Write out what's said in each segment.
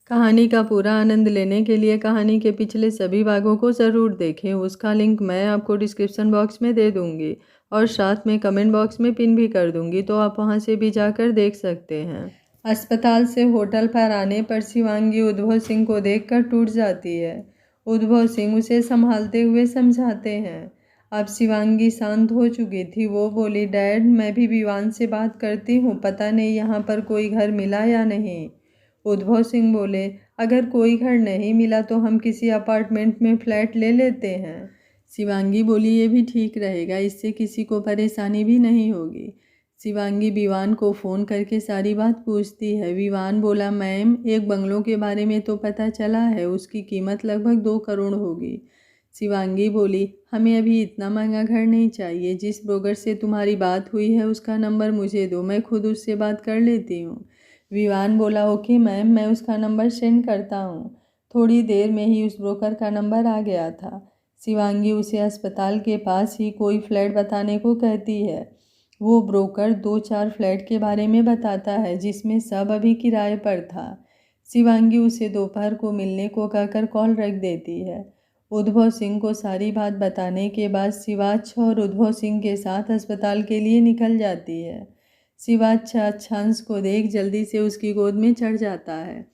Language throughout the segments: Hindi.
कहानी का पूरा आनंद लेने के लिए कहानी के पिछले सभी भागों को ज़रूर देखें। उसका लिंक मैं आपको डिस्क्रिप्शन बॉक्स में दे दूँगी और साथ में कमेंट बॉक्स में पिन भी कर दूँगी, तो आप वहाँ से भी जाकर देख सकते हैं। अस्पताल से होटल पर आने पर शिवांगी उद्भव सिंह को देखकर टूट जाती है। उद्भव सिंह उसे संभालते हुए समझाते हैं। अब शिवांगी शांत हो चुकी थी। वो बोली, डैड, मैं भी विवान से बात करती हूँ, पता नहीं यहाँ पर कोई घर मिला या नहीं। उद्भव सिंह बोले, अगर कोई घर नहीं मिला तो हम किसी अपार्टमेंट में फ्लैट ले लेते हैं। शिवांगी बोली, ये भी ठीक रहेगा, इससे किसी को परेशानी भी नहीं होगी। शिवांगी विवान को फ़ोन करके सारी बात पूछती है। विवान बोला, मैम, एक बंगलों के बारे में तो पता चला है, उसकी कीमत लगभग 2 करोड़ होगी। शिवांगी बोली, हमें अभी इतना महंगा घर नहीं चाहिए। जिस ब्रोकर से तुम्हारी बात हुई है उसका नंबर मुझे दो, मैं खुद उससे बात कर लेती हूँ। विवान बोला, ओके मैम, मैं उसका नंबर सेंड करता हूँ। थोड़ी देर में ही उस ब्रोकर का नंबर आ गया था। शिवांगी उसे अस्पताल के पास ही कोई फ्लैट बताने को कहती है। वो ब्रोकर 2-4 फ्लैट के बारे में बताता है, जिसमें सब अभी किराए पर था। शिवांगी उसे दोपहर को मिलने को कहकर कॉल रख देती है। उद्भव सिंह को सारी बात बताने के बाद शिवाच्छ और उद्भव सिंह के साथ अस्पताल के लिए निकल जाती है। शिवाच्छ अच्छांश को देख जल्दी से उसकी गोद में चढ़ जाता है।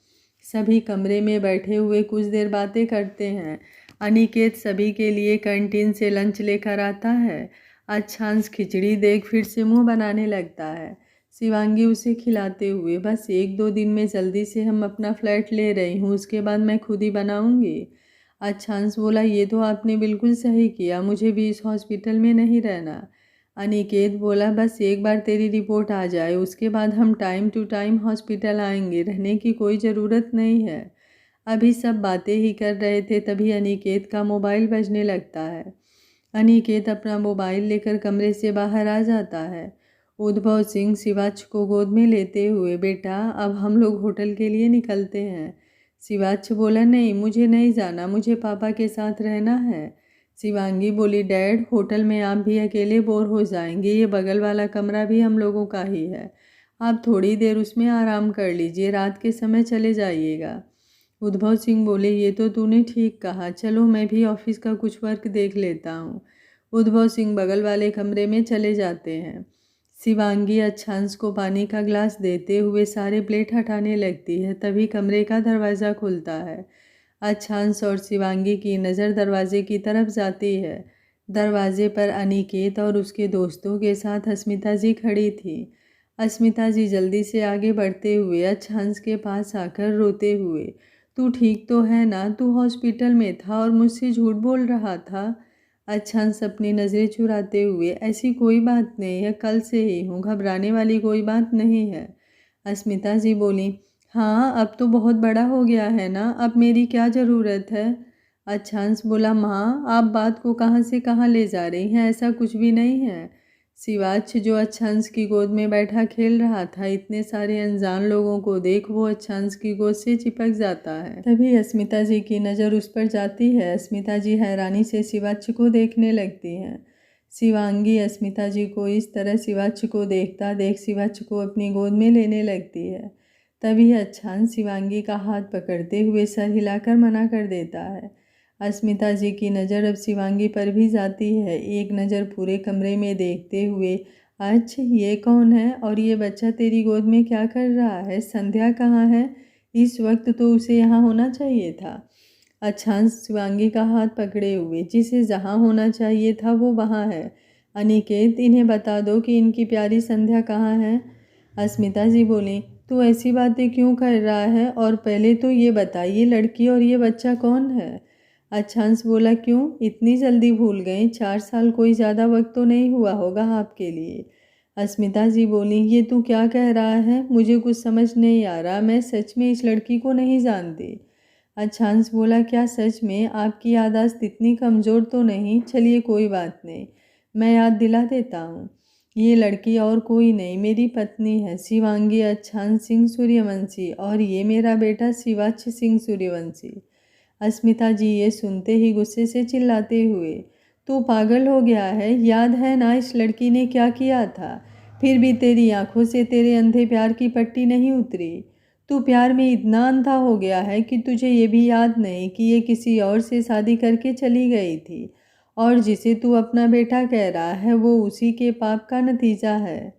सभी कमरे में बैठे हुए कुछ देर बातें करते हैं। अनिकेत सभी के लिए कैंटीन से लंच लेकर आता है। अच्छांश खिचड़ी देख फिर से मुंह बनाने लगता है। शिवांगी उसे खिलाते हुए, बस 1-2 दिन में जल्दी से हम अपना फ्लैट ले रही हूँ, उसके बाद मैं खुद ही बनाऊँगी। अच्छांश बोला, ये तो आपने बिल्कुल सही किया, मुझे भी इस हॉस्पिटल में नहीं रहना। अनिकेत बोला, बस एक बार तेरी रिपोर्ट आ जाए, उसके बाद हम टाइम टू टाइम हॉस्पिटल आएंगे, रहने की कोई ज़रूरत नहीं है। अभी सब बातें ही कर रहे थे, तभी अनिकेत का मोबाइल बजने लगता है। अनिकेत अपना मोबाइल लेकर कमरे से बाहर आ जाता है। उद्भव सिंह शिवाच्छ को गोद में लेते हुए, बेटा, अब हम लोग होटल के लिए निकलते हैं। शिवाच्छ बोला, नहीं, मुझे नहीं जाना, मुझे पापा के साथ रहना है। शिवांगी बोली, डैड, होटल में आप भी अकेले बोर हो जाएंगे, ये बगल वाला कमरा भी हम लोगों का ही है, आप थोड़ी देर उसमें आराम कर लीजिए, रात के समय चले जाइएगा। उद्भव सिंह बोले, ये तो तूने ठीक कहा, चलो मैं भी ऑफिस का कुछ वर्क देख लेता हूँ। उद्भव सिंह बगल वाले कमरे में चले जाते हैं। शिवांगी अच्छांश को पानी का ग्लास देते हुए सारे प्लेट हटाने लगती है, तभी कमरे का दरवाज़ा खुलता है। अच्छांश और शिवांगी की नज़र दरवाजे की तरफ जाती है। दरवाजे पर अनिकेत और उसके दोस्तों के साथ अस्मिता जी खड़ी थी। अस्मिता जी जल्दी से आगे बढ़ते हुए अच्छांश के पास आकर रोते हुए, तू ठीक तो है ना? तू हॉस्पिटल में था और मुझसे झूठ बोल रहा था। अच्छांश अपनी नज़रें चुराते हुए, ऐसी कोई बात नहीं है, कल से ही हूँ, घबराने वाली कोई बात नहीं है। अस्मिता जी बोली, हाँ, अब तो बहुत बड़ा हो गया है ना, अब मेरी क्या ज़रूरत है? अच्छांश बोला, माँ, आप बात को कहाँ से कहाँ ले जा रही हैं, ऐसा कुछ भी नहीं है। शिवाच्छ जो अच्छांश की गोद में बैठा खेल रहा था, इतने सारे अनजान लोगों को देख वो अच्छांश की गोद से चिपक जाता है। तभी अस्मिता जी की नज़र उस पर जाती है। अस्मिता जी हैरानी से शिवाच्छ को देखने लगती हैं। शिवांगी अस्मिता जी को इस तरह शिवाच्छ को देखता देख शिवाच्छ को अपनी गोद में लेने लगती है। तभी अच्छांश शिवांगी का हाथ पकड़ते हुए सर हिलाकर मना कर देता है। अस्मिता जी की नज़र अब शिवांगी पर भी जाती है। एक नज़र पूरे कमरे में देखते हुए, अच्छा, ये कौन है और ये बच्चा तेरी गोद में क्या कर रहा है? संध्या कहाँ है? इस वक्त तो उसे यहाँ होना चाहिए था। अच्छांश शिवांगी का हाथ पकड़े हुए, जिसे जहाँ होना चाहिए था वो वहाँ है। अनिकेत, इन्हें बता दो कि इनकी प्यारी संध्या कहाँ है। अस्मिता जी बोली, तू ऐसी बातें क्यों कर रहा है, और पहले तो ये बताइए, लड़की और ये बच्चा कौन है? अच्छांश बोला, क्यों इतनी जल्दी भूल गए? 4 साल कोई ज़्यादा वक्त तो नहीं हुआ होगा आपके लिए। अस्मिता जी बोली, ये तू क्या कह रहा है? मुझे कुछ समझ नहीं आ रहा, मैं सच में इस लड़की को नहीं जानती। अच्छांश बोला, क्या सच में आपकी याददाश्त इतनी कमज़ोर तो नहीं? चलिए कोई बात नहीं, मैं याद दिला देता हूँ। ये लड़की और कोई नहीं, मेरी पत्नी है, शिवांगी अच्छांश सिंह सूर्यवंशी, और ये मेरा बेटा शिवाच्छ सिंह सूर्यवंशी। अस्मिता जी ये सुनते ही गुस्से से चिल्लाते हुए, तू पागल हो गया है? याद है ना इस लड़की ने क्या किया था? फिर भी तेरी आंखों से तेरे अंधे प्यार की पट्टी नहीं उतरी। तू प्यार में इतना अंधा हो गया है कि तुझे ये भी याद नहीं कि ये किसी और से शादी करके चली गई थी, और जिसे तू अपना बेटा कह रहा है वो उसी के पाप का नतीजा है।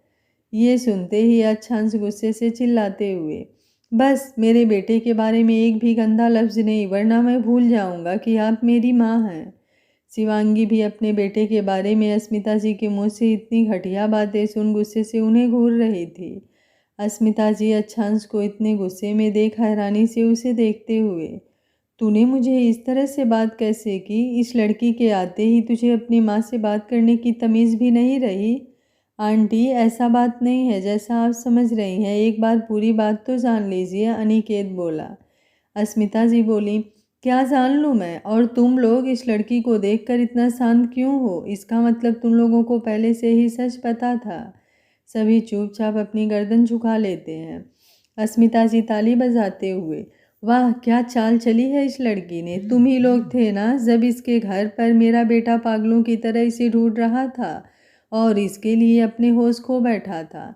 ये सुनते ही अच्छांश गुस्से से चिल्लाते हुए, बस मेरे बेटे के बारे में एक भी गंदा लफ्ज़ नहीं, वरना मैं भूल जाऊंगा कि आप मेरी माँ हैं। शिवांगी भी अपने बेटे के बारे में अस्मिता जी के मुंह से इतनी घटिया बातें सुन गुस्से से उन्हें घूर रही थी। अस्मिता जी अच्छांश को इतने गुस्से में देख हैरानी से उसे देखते हुए, तूने मुझे इस तरह से बात कैसे की? इस लड़की के आते ही तुझे अपनी माँ से बात करने की तमीज़ भी नहीं रही? आंटी, ऐसा बात नहीं है जैसा आप समझ रही हैं, एक बार पूरी बात तो जान लीजिए, अनिकेत बोला। अस्मिता जी बोली, क्या जान लूँ मैं? और तुम लोग इस लड़की को देखकर इतना शांत क्यों हो? इसका मतलब तुम लोगों को पहले से ही सच पता था। सभी चुपचाप अपनी गर्दन झुका लेते हैं। अस्मिता जी ताली बजाते हुए, वाह क्या चाल चली है इस लड़की ने। तुम ही लोग थे ना जब इसके घर पर मेरा बेटा पागलों की तरह इसे ढूंढ रहा था और इसके लिए अपने होश खो बैठा था।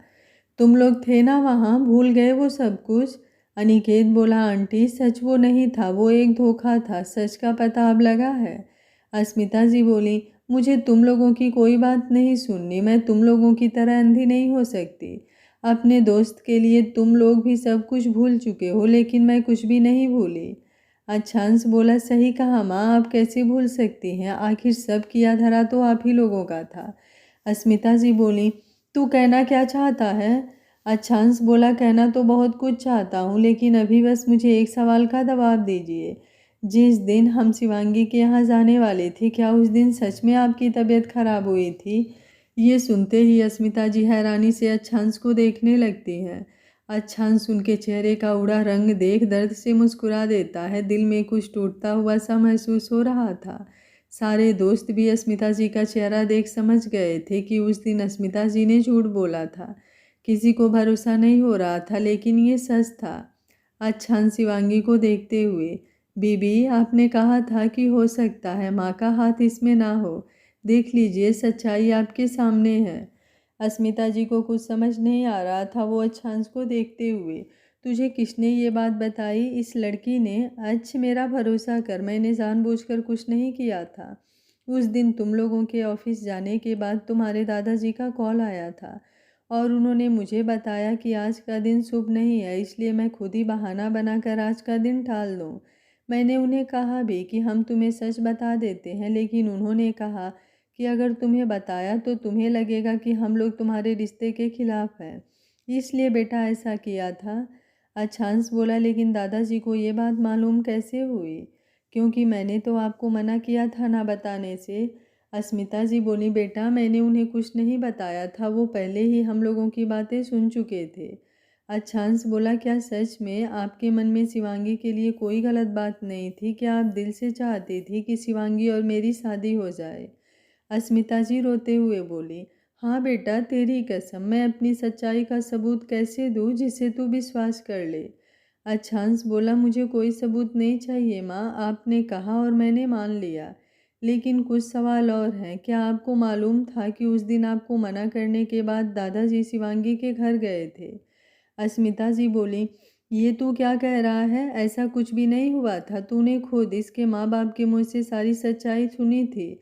तुम लोग थे ना वहाँ, भूल गए वो सब कुछ? अनिकेत बोला, आंटी सच वो नहीं था, वो एक धोखा था, सच का पता अब लगा है। अस्मिता जी बोली, मुझे तुम लोगों की कोई बात नहीं सुननी, मैं तुम लोगों की तरह अंधी नहीं हो सकती। अपने दोस्त के लिए तुम लोग भी सब कुछ भूल चुके हो, लेकिन मैं कुछ भी नहीं भूली। अच्छांश बोला, सही कहा माँ, आप कैसे भूल सकती हैं? आखिर सब किया धरा तो आप ही लोगों का था। अस्मिता जी बोली, तू कहना क्या चाहता है? अच्छांश बोला, कहना तो बहुत कुछ चाहता हूँ, लेकिन अभी बस मुझे एक सवाल का जवाब दीजिए। जिस दिन हम शिवांगी के यहाँ जाने वाले थे, क्या उस दिन सच में आपकी तबीयत खराब हुई थी? ये सुनते ही अस्मिता जी हैरानी से अच्छांश को देखने लगती हैं। अच्छांश उनके चेहरे का उड़ा रंग देख दर्द से मुस्कुरा देता है। दिल में कुछ टूटता हुआ सा महसूस हो रहा था। सारे दोस्त भी अस्मिता जी का चेहरा देख समझ गए थे कि उस दिन अस्मिता जी ने झूठ बोला था। किसी को भरोसा नहीं हो रहा था, लेकिन ये सच था। अच्छांश शिवांगी को देखते हुए, बीबी आपने कहा था कि हो सकता है माँ का हाथ इसमें ना हो, देख लीजिए सच्चाई आपके सामने है। अस्मिता जी को कुछ समझ नहीं आ रहा था। वो अच्छांश को देखते हुए, तुझे किसने ये बात बताई? इस लड़की ने? अच्छा मेरा भरोसा कर, मैंने जानबूझकर कुछ नहीं किया था। उस दिन तुम लोगों के ऑफिस जाने के बाद तुम्हारे दादाजी का कॉल आया था और उन्होंने मुझे बताया कि आज का दिन शुभ नहीं है, इसलिए मैं खुद ही बहाना बनाकर आज का दिन टाल दूँ। मैंने उन्हें कहा भी कि हम तुम्हें सच बता देते हैं, लेकिन उन्होंने कहा कि अगर तुम्हें बताया तो तुम्हें लगेगा कि हम लोग तुम्हारे रिश्ते के खिलाफ हैं, इसलिए बेटा ऐसा किया था। अच्छांश बोला, लेकिन दादाजी को ये बात मालूम कैसे हुई? क्योंकि मैंने तो आपको मना किया था ना बताने से। अस्मिता जी बोली, बेटा मैंने उन्हें कुछ नहीं बताया था, वो पहले ही हम लोगों की बातें सुन चुके थे। अच्छांश बोला, क्या सच में आपके मन में शिवांगी के लिए कोई गलत बात नहीं थी? क्या आप दिल से चाहती थी कि शिवांगी और मेरी शादी हो जाए? अस्मिता जी रोते हुए बोली, हाँ बेटा तेरी कसम, मैं अपनी सच्चाई का सबूत कैसे दूँ जिससे तू विश्वास कर ले? अच्छांश बोला, मुझे कोई सबूत नहीं चाहिए माँ, आपने कहा और मैंने मान लिया, लेकिन कुछ सवाल और हैं। क्या आपको मालूम था कि उस दिन आपको मना करने के बाद दादाजी शिवांगी के घर गए थे? अस्मिता जी बोली, ये तू क्या कह रहा है? ऐसा कुछ भी नहीं हुआ था, तूने खुद इसके माँ बाप के मुँह से सारी सच्चाई सुनी थी,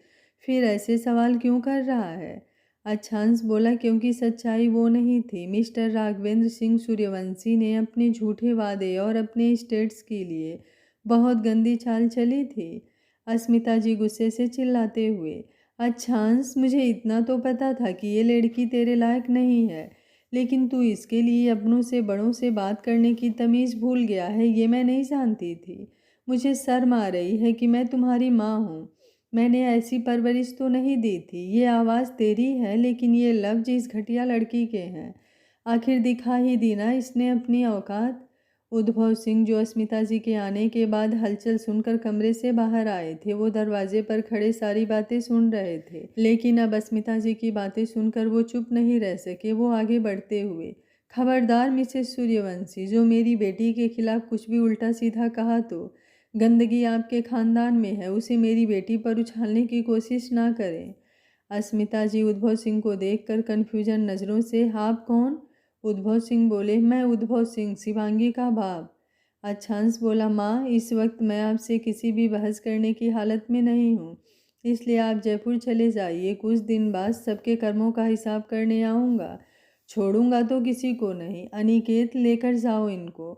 फिर ऐसे सवाल क्यों कर रहा है? अच्छांश बोला, क्योंकि सच्चाई वो नहीं थी। मिस्टर राघवेंद्र सिंह सूर्यवंशी ने अपने झूठे वादे और अपने स्टेट्स के लिए बहुत गंदी चाल चली थी। अस्मिता जी गुस्से से चिल्लाते हुए, अच्छांश मुझे इतना तो पता था कि ये लड़की तेरे लायक नहीं है, लेकिन तू इसके लिए अपनों से बड़ों से बात करने की तमीज़ भूल गया है, ये मैं नहीं जानती थी। मुझे शर्म आ रही है कि मैं तुम्हारी माँ हूँ। मैंने ऐसी परवरिश तो नहीं दी थी। ये आवाज़ तेरी है, लेकिन ये लफ्ज़ इस घटिया लड़की के हैं। आखिर दिखा ही दी ना इसने अपनी औकात। उद्भव सिंह, जो अस्मिता जी के आने के बाद हलचल सुनकर कमरे से बाहर आए थे, वो दरवाजे पर खड़े सारी बातें सुन रहे थे, लेकिन अब अस्मिता जी की बातें सुनकर वो चुप नहीं रह सके। वो आगे बढ़ते हुए, खबरदार मिसेस सूर्यवंशी, जो मेरी बेटी के खिलाफ कुछ भी उल्टा सीधा कहा तो गंदगी आपके खानदान में है, उसे मेरी बेटी पर उछालने की कोशिश ना करें। अस्मिता जी उद्भव सिंह को देखकर कन्फ्यूजन नज़रों से, आप कौन? उद्भव सिंह बोले, मैं उद्भव सिंह, शिवांगी का बाप। अच्छांश बोला, माँ इस वक्त मैं आपसे किसी भी बहस करने की हालत में नहीं हूँ, इसलिए आप जयपुर चले जाइए। कुछ दिन बाद सबके कर्मों का हिसाब करने आऊँगा। छोड़ूंगा तो किसी को नहीं। अनिकेत, लेकर जाओ इनको।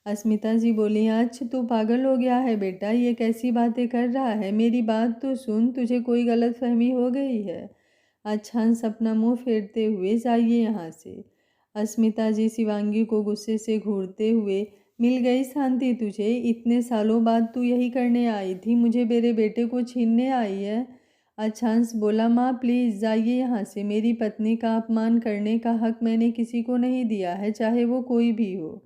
अस्मिता जी बोली, अच्छा तू पागल हो गया है बेटा, ये कैसी बातें कर रहा है? मेरी बात तो सुन, तुझे कोई गलतफहमी हो गई है। अच्छांश अपना मुंह फेरते हुए, जाइए यहाँ से। अस्मिता जी शिवांगी को गुस्से से घूरते हुए, मिल गई शांति तुझे? इतने सालों बाद तू यही करने आई थी, मुझे मेरे बेटे को छीनने आई है। अच्छांश बोला, माँ प्लीज़ जाइए यहाँ से। मेरी पत्नी का अपमान करने का हक मैंने किसी को नहीं दिया है, चाहे वो कोई भी हो।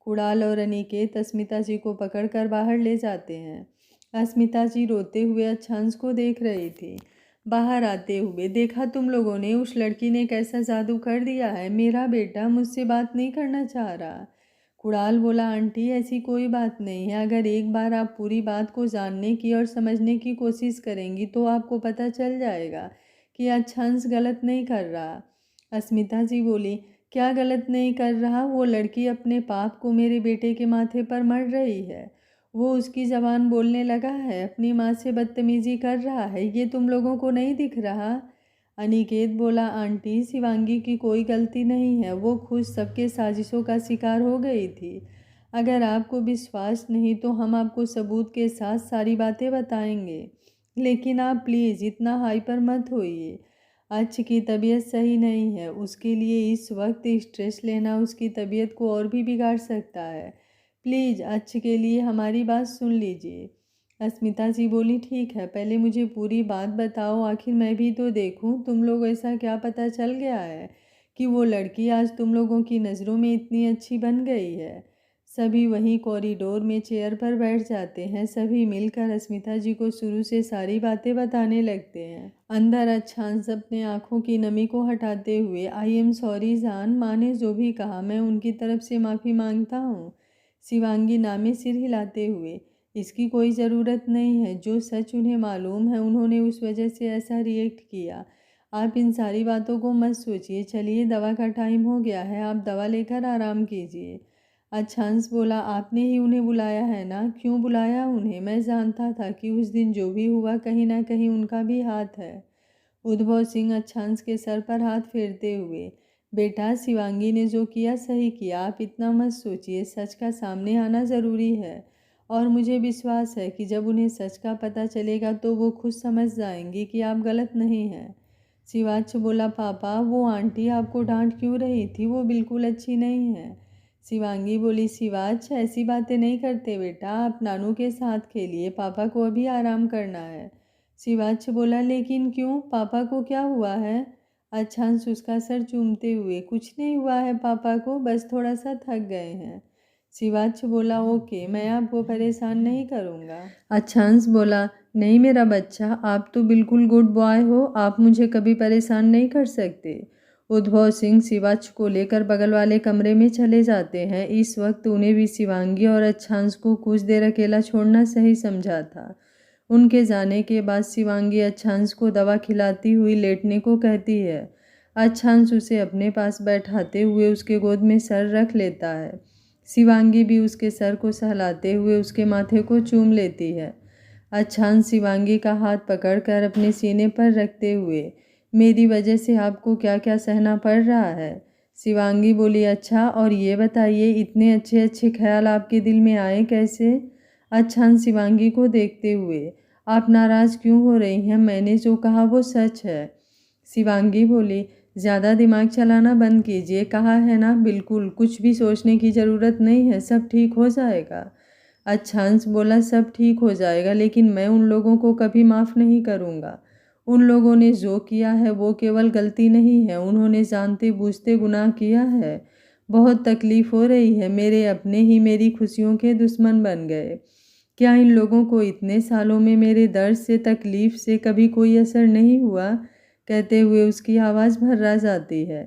कुणाल और अनिकेत अस्मिता जी को पकड़कर बाहर ले जाते हैं। अस्मिता जी रोते हुए अच्छांश को देख रही थी। बाहर आते हुए, देखा तुम लोगों ने, उस लड़की ने कैसा जादू कर दिया है। मेरा बेटा मुझसे बात नहीं करना चाह रहा। कुणाल बोला, आंटी ऐसी कोई बात नहीं है। अगर एक बार आप पूरी बात को जानने की और समझने की कोशिश करेंगी तो आपको पता चल जाएगा कि अच्छांश गलत नहीं कर रहा। अस्मिता जी बोली, क्या गलत नहीं कर रहा? वो लड़की अपने पाप को मेरे बेटे के माथे पर मढ़ रही है। वो उसकी ज़बान बोलने लगा है, अपनी माँ से बदतमीजी कर रहा है। ये तुम लोगों को नहीं दिख रहा? अनिकेत बोला, आंटी शिवांगी की कोई गलती नहीं है, वो खुद सबके साजिशों का शिकार हो गई थी। अगर आपको विश्वास नहीं तो हम आपको सबूत के साथ सारी बातें बताएंगे, लेकिन आप प्लीज़ इतना हाइपर मत होइए। अच्छ की तबीयत सही नहीं है, उसके लिए इस वक्त स्ट्रेस लेना उसकी तबीयत को और भी बिगाड़ सकता है। प्लीज़ अच्छ के लिए हमारी बात सुन लीजिए। अस्मिता जी बोली, ठीक है, पहले मुझे पूरी बात बताओ, आखिर मैं भी तो देखूं। तुम लोग ऐसा क्या पता चल गया है कि वो लड़की आज तुम लोगों की नज़रों में इतनी अच्छी बन गई है? सभी वहीं कॉरिडोर में चेयर पर बैठ जाते हैं। सभी मिलकर अस्मिता जी को शुरू से सारी बातें बताने लगते हैं। अंदर अच्छांश अपने आँखों की नमी को हटाते हुए, आई एम सॉरी जान, माँ ने जो भी कहा मैं उनकी तरफ से माफ़ी मांगता हूँ। शिवांगी नामे सिर हिलाते हुए, इसकी कोई ज़रूरत नहीं है। जो सच उन्हें मालूम है उन्होंने उस वजह से ऐसा रिएक्ट किया। आप इन सारी बातों को मत सोचिए। चलिए, दवा का टाइम हो गया है, आप दवा लेकर आराम कीजिए। अच्छांश बोला, आपने ही उन्हें बुलाया है ना? क्यों बुलाया उन्हें? मैं जानता था कि उस दिन जो भी हुआ कहीं ना कहीं उनका भी हाथ है। उद्भव सिंह अच्छांश के सर पर हाथ फेरते हुए, बेटा शिवांगी ने जो किया सही किया, आप इतना मत सोचिए। सच का सामने आना ज़रूरी है और मुझे विश्वास है कि जब उन्हें सच का पता चलेगा तो वो खुद समझ जाएंगी कि आप गलत नहीं हैं। शिवाच बोला, पापा वो आंटी आपको डांट क्यों रही थी? वो बिल्कुल अच्छी नहीं है। शिवांगी बोली, शिवाच ऐसी बातें नहीं करते बेटा, आप नानू के साथ खेलिए, पापा को अभी आराम करना है। शिवाच बोला, लेकिन क्यों, पापा को क्या हुआ है? अच्छांश उसका सर चूमते हुए, कुछ नहीं हुआ है पापा को, बस थोड़ा सा थक गए हैं। शिवाच बोला, ओके, मैं आपको परेशान नहीं करूँगा। अच्छांश बोला, नहीं मेरा बच्चा, आप तो बिल्कुल गुड बॉय हो, आप मुझे कभी परेशान नहीं कर सकते। उद्भव सिंह शिवाच को लेकर बगल वाले कमरे में चले जाते हैं। इस वक्त उन्हें भी शिवांगी और अच्छांश को कुछ देर अकेला छोड़ना सही समझा था। उनके जाने के बाद शिवांगी अच्छांश को दवा खिलाती हुई लेटने को कहती है। अच्छांश उसे अपने पास बैठाते हुए उसके गोद में सर रख लेता है। शिवांगी भी उसके सर को सहलाते हुए उसके माथे को चूम लेती है। अच्छांश शिवांगी का हाथ पकड़कर अपने सीने पर रखते हुए, मेरी वजह से आपको क्या क्या सहना पड़ रहा है? शिवांगी बोली, अच्छा और ये बताइए इतने अच्छे अच्छे ख्याल आपके दिल में आए कैसे? अच्छांश शिवांगी को देखते हुए, आप नाराज़ क्यों हो रही हैं? मैंने जो कहा वो सच है। शिवांगी बोली, ज़्यादा दिमाग चलाना बंद कीजिए, कहा है ना, बिल्कुल कुछ भी सोचने की ज़रूरत नहीं है, सब ठीक हो जाएगा। अच्छांश बोला, सब ठीक हो जाएगा, लेकिन मैं उन लोगों को कभी माफ़ नहीं करूँगा। उन लोगों ने जो किया है वो केवल गलती नहीं है, उन्होंने जानते बूझते गुनाह किया है। बहुत तकलीफ़ हो रही है, मेरे अपने ही मेरी खुशियों के दुश्मन बन गए। क्या इन लोगों को इतने सालों में मेरे दर्द से तकलीफ़ से कभी कोई असर नहीं हुआ? कहते हुए उसकी आवाज़ भर्रा जाती है।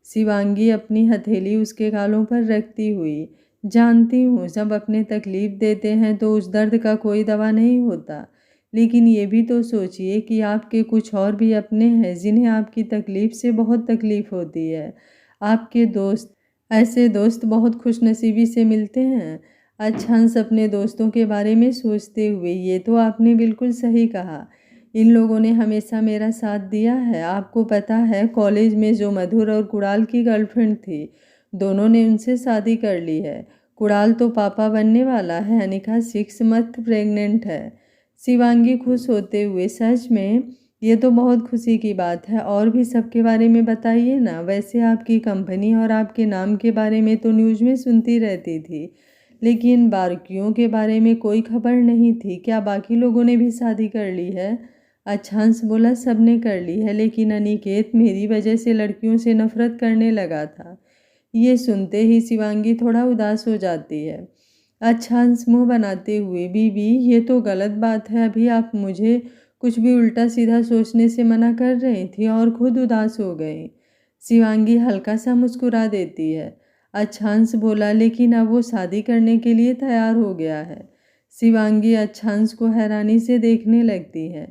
शिवांगी अपनी हथेली उसके गालों पर रखती हुई, जानती हूँ जब अपने तकलीफ़ देते हैं तो उस दर्द का कोई दवा नहीं होता, लेकिन ये भी तो सोचिए कि आपके कुछ और भी अपने हैं जिन्हें आपकी तकलीफ़ से बहुत तकलीफ़ होती है। आपके दोस्त ऐसे दोस्त बहुत खुशनसीबी से मिलते हैं। अच्छांश अपने दोस्तों के बारे में सोचते हुए, ये तो आपने बिल्कुल सही कहा। इन लोगों ने हमेशा मेरा साथ दिया है। आपको पता है, कॉलेज में जो मधुर और कुणाल की गर्लफ्रेंड थी, दोनों ने उनसे शादी कर ली है। कुणाल तो पापा बनने वाला है, अनिका 6 मंथ प्रेग्नेंट है। शिवांगी खुश होते हुए, सच में? ये तो बहुत खुशी की बात है। और भी सबके बारे में बताइए ना। वैसे आपकी कंपनी और आपके नाम के बारे में तो न्यूज़ में सुनती रहती थी, लेकिन बाकियों के बारे में कोई खबर नहीं थी। क्या बाकी लोगों ने भी शादी कर ली है? अच्छांश बोला, सब ने कर ली है, लेकिन अनिकेत मेरी वजह से लड़कियों से नफरत करने लगा था। ये सुनते ही शिवांगी थोड़ा उदास हो जाती है। अच्छांश मुंह बनाते हुए, बीबी ये तो गलत बात है। अभी आप मुझे कुछ भी उल्टा सीधा सोचने से मना कर रही थी और खुद उदास हो गई। शिवांगी हल्का सा मुस्कुरा देती है। अच्छांश बोला, लेकिन अब वो शादी करने के लिए तैयार हो गया है। शिवांगी अच्छांश को हैरानी से देखने लगती है।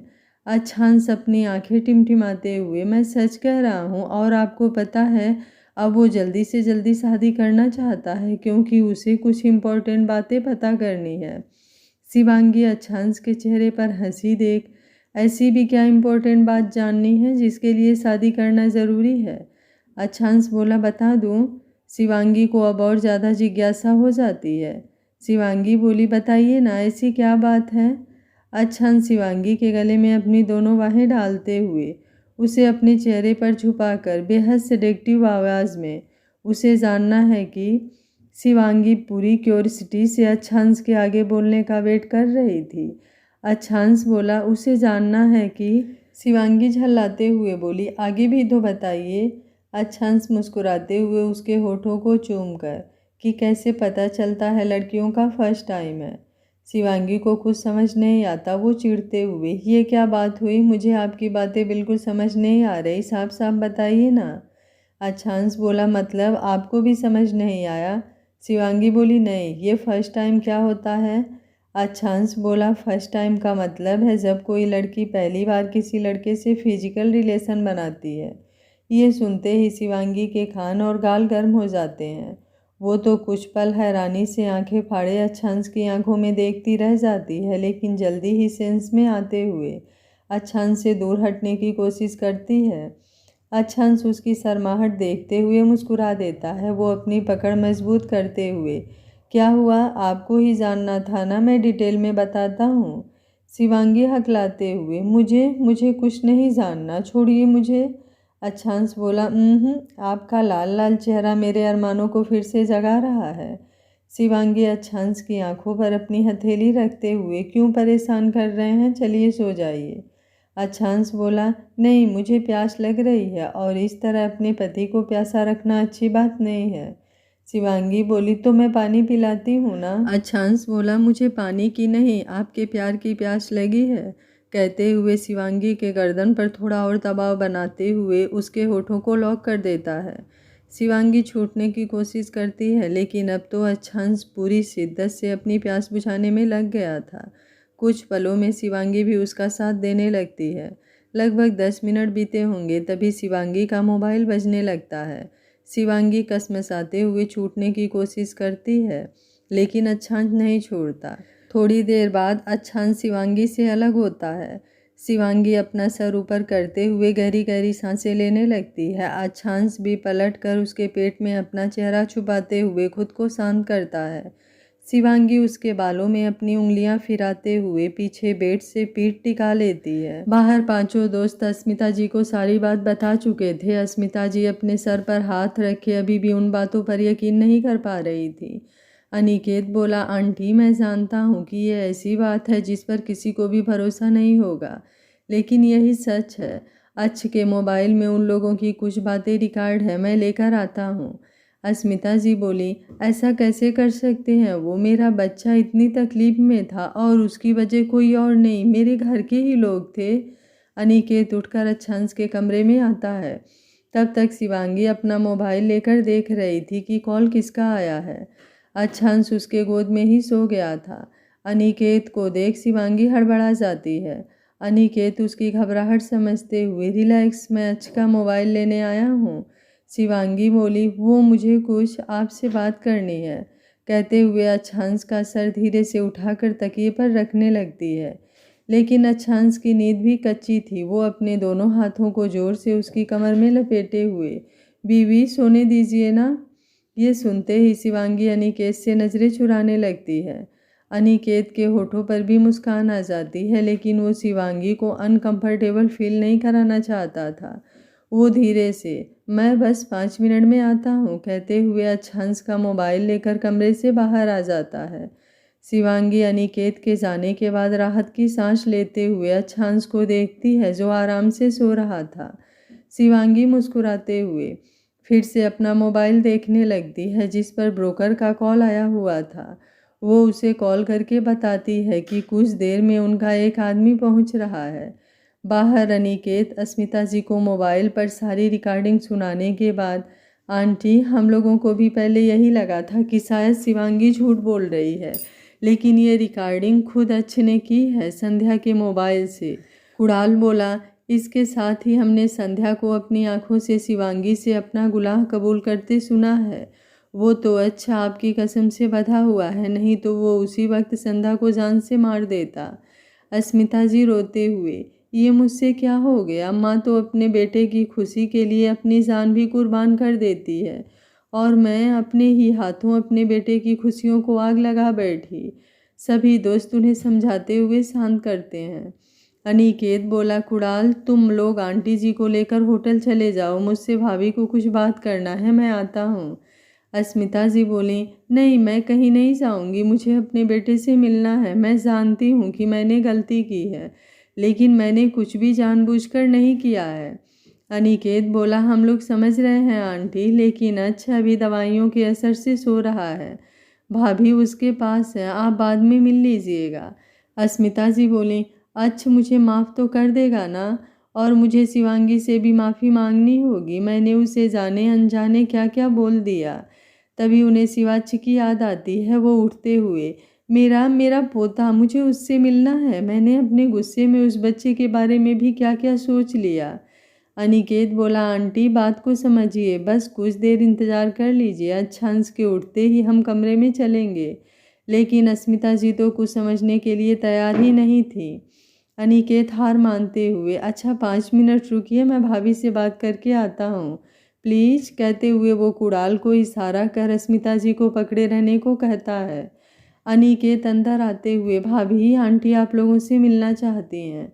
अच्छांश अपनी आंखें टिमटिमाते हुए, मैं सच कह रहा हूँ। और आपको पता है, अब वो जल्दी से जल्दी शादी करना चाहता है, क्योंकि उसे कुछ इम्पोर्टेंट बातें पता करनी है। शिवांगी अच्छांश के चेहरे पर हंसी देख, ऐसी भी क्या इम्पोर्टेंट बात जाननी है जिसके लिए शादी करना ज़रूरी है? अच्छांश बोला, बता दूँ? शिवांगी को अब और ज़्यादा जिज्ञासा हो जाती है। शिवांगी बोली, बताइए ना, ऐसी क्या बात है? अच्छांश शिवांगी के गले में अपनी दोनों बाहें डालते हुए, उसे अपने चेहरे पर झुकाकर बेहद सेडेक्टिव आवाज़ में, उसे जानना है कि शिवांगी पूरी क्यूरियोसिटी से अच्छांश के आगे बोलने का वेट कर रही थी। अच्छांश बोला, उसे जानना है कि? शिवांगी झल्लाते हुए बोली, आगे भी तो बताइए। अच्छांश मुस्कुराते हुए उसके होठों को चूमकर, कि कैसे पता चलता है लड़कियों का फर्स्ट टाइम है। शिवांगी को कुछ समझ नहीं आता। वो चिढ़ते हुए, ये क्या बात हुई? मुझे आपकी बातें बिल्कुल समझ नहीं आ रही, साफ साफ बताइए ना। अच्छांश बोला, मतलब आपको भी समझ नहीं आया? शिवांगी बोली, नहीं, ये फर्स्ट टाइम क्या होता है? अच्छांश बोला, फर्स्ट टाइम का मतलब है जब कोई लड़की पहली बार किसी लड़के से फिजिकल रिलेशन बनाती है। ये सुनते ही शिवांगी के कान और गाल गर्म हो जाते हैं। वो तो कुछ पल हैरानी से आंखें फाड़े अच्छांश की आंखों में देखती रह जाती है, लेकिन जल्दी ही सेंस में आते हुए अच्छांश से दूर हटने की कोशिश करती है। अच्छांश उसकी शर्माहट देखते हुए मुस्कुरा देता है। वो अपनी पकड़ मजबूत करते हुए, क्या हुआ? आपको ही जानना था ना, मैं डिटेल में बताता हूँ। शिवांगी हकलाते हुए, मुझे कुछ नहीं जानना, छोड़िए मुझे। अच्छांश बोला, आपका लाल लाल चेहरा मेरे अरमानों को फिर से जगा रहा है। शिवांगी अच्छांश की आंखों पर अपनी हथेली रखते हुए, क्यों परेशान कर रहे हैं, चलिए सो जाइए। अच्छांश बोला, नहीं, मुझे प्यास लग रही है और इस तरह अपने पति को प्यासा रखना अच्छी बात नहीं है। शिवांगी बोली, तो मैं पानी पिलाती हूँ ना। अच्छांश बोला, मुझे पानी की नहीं, आपके प्यार की प्यास लगी है। कहते हुए शिवांगी के गर्दन पर थोड़ा और दबाव बनाते हुए उसके होठों को लॉक कर देता है। शिवांगी छूटने की कोशिश करती है, लेकिन अब तो अच्छांश पूरी शिद्दत से अपनी प्यास बुझाने में लग गया था। कुछ पलों में शिवांगी भी उसका साथ देने लगती है। लगभग 10 मिनट बीते होंगे, तभी शिवांगी का मोबाइल बजने लगता है। शिवांगी कसमसाते हुए छूटने की कोशिश करती है, लेकिन अच्छांश नहीं छोड़ता। थोड़ी देर बाद अच्छांश शिवांगी से अलग होता है। शिवांगी अपना सर ऊपर करते हुए गहरी गहरी सांसें लेने लगती है। अच्छांश भी पलट कर उसके पेट में अपना चेहरा छुपाते हुए खुद को शांत करता है। शिवांगी उसके बालों में अपनी उंगलियां फिराते हुए पीछे बेड से पीठ टिका लेती है। बाहर पांचों दोस्त अस्मिता जी को सारी बात बता चुके थे। अस्मिता जी अपने सर पर हाथ रखे अभी भी उन बातों पर यकीन नहीं कर पा रही थी। अनिकेत बोला, आंटी, मैं जानता हूँ कि ये ऐसी बात है जिस पर किसी को भी भरोसा नहीं होगा, लेकिन यही सच है। अच्छ के मोबाइल में उन लोगों की कुछ बातें रिकॉर्ड है, मैं लेकर आता हूँ। अस्मिता जी बोली, ऐसा कैसे कर सकते हैं? वो मेरा बच्चा इतनी तकलीफ में था और उसकी वजह कोई और नहीं, मेरे घर के ही लोग थे। अनिकेत उठकर अच्छांश के कमरे में आता है। तब तक शिवांगी अपना मोबाइल लेकर देख रही थी कि कॉल किसका आया है। अच्छांश उसके गोद में ही सो गया था। अनिकेत को देख शिवांगी हड़बड़ा जाती है। अनिकेत उसकी घबराहट समझते हुए, रिलैक्स, मैं अच्छ का मोबाइल लेने आया हूँ। शिवांगी बोली, वो मुझे कुछ आपसे बात करनी है, कहते हुए अच्छांश का सर धीरे से उठाकर तकिए पर रखने लगती है। लेकिन अच्छांश की नींद भी कच्ची थी। वो अपने दोनों हाथों को जोर से उसकी कमर में लपेटे हुए, बीवी सोने दीजिए ना। ये सुनते ही शिवांगी अनिकेत से नज़रें चुराने लगती है। अनिकेत के होठों पर भी मुस्कान आ जाती है, लेकिन वो शिवांगी को अनकंफर्टेबल फील नहीं कराना चाहता था। वो धीरे से, मैं बस 5 मिनट में आता हूँ, कहते हुए अच्छांश का मोबाइल लेकर कमरे से बाहर आ जाता है। शिवांगी अनिकेत के जाने के बाद राहत की सांस लेते हुए अच्छांश को देखती है, जो आराम से सो रहा था। शिवांगी मुस्कुराते हुए फिर से अपना मोबाइल देखने लगती है, जिस पर ब्रोकर का कॉल आया हुआ था। वो उसे कॉल करके बताती है कि कुछ देर में उनका एक आदमी पहुंच रहा है। बाहर अनिकेत अस्मिता जी को मोबाइल पर सारी रिकॉर्डिंग सुनाने के बाद, आंटी, हम लोगों को भी पहले यही लगा था कि शायद शिवांगी झूठ बोल रही है, लेकिन ये रिकॉर्डिंग खुद अच्छे ने की है, संध्या के मोबाइल से। कुणाल बोला, इसके साथ ही हमने संध्या को अपनी आंखों से शिवांगी से अपना गुनाह कबूल करते सुना है। वो तो अच्छा आपकी कसम से बंधा हुआ है, नहीं तो वो उसी वक्त संध्या को जान से मार देता। अस्मिता जी रोते हुए, ये मुझसे क्या हो गया? माँ तो अपने बेटे की खुशी के लिए अपनी जान भी कुर्बान कर देती है, और मैं अपने ही हाथों अपने बेटे की खुशियों को आग लगा बैठी। सभी दोस्त उन्हें समझाते हुए शांत करते हैं। अनिकेत बोला, कुणाल, तुम लोग आंटी जी को लेकर होटल चले जाओ, मुझसे भाभी को कुछ बात करना है, मैं आता हूँ। अस्मिता जी बोली, नहीं, मैं कहीं नहीं जाऊँगी, मुझे अपने बेटे से मिलना है। मैं जानती हूँ कि मैंने गलती की है, लेकिन मैंने कुछ भी जानबूझकर नहीं किया है। अनिकेत बोला, हम लोग समझ रहे हैं आंटी, लेकिन अच्छा अभी दवाइयों के असर से सो रहा है, भाभी उसके पास है, आप बाद में मिल लीजिएगा। अस्मिता जी बोली, अच्छा, मुझे माफ़ तो कर देगा ना? और मुझे शिवांगी से भी माफ़ी मांगनी होगी, मैंने उसे जाने अनजाने क्या क्या बोल दिया। तभी उन्हें शिवाची की याद आती है। वो उठते हुए, मेरा मेरा पोता, मुझे उससे मिलना है, मैंने अपने गुस्से में उस बच्चे के बारे में भी क्या क्या सोच लिया। अनिकेत बोला, आंटी, बात को समझिए, बस कुछ देर इंतज़ार कर लीजिए, अच्छांश के उठते ही हम कमरे में चलेंगे। लेकिन अस्मिता जी तो कुछ समझने के लिए तैयार ही नहीं थी। अनिकेत हार मानते हुए, अच्छा 5 मिनट रुकिए, मैं भाभी से बात करके आता हूँ, प्लीज़, कहते हुए वो कुणाल को इशारा कर अस्मिता जी को पकड़े रहने को कहता है। अनिकेत अंदर आते हुए, भाभी, आंटी आप लोगों से मिलना चाहती हैं।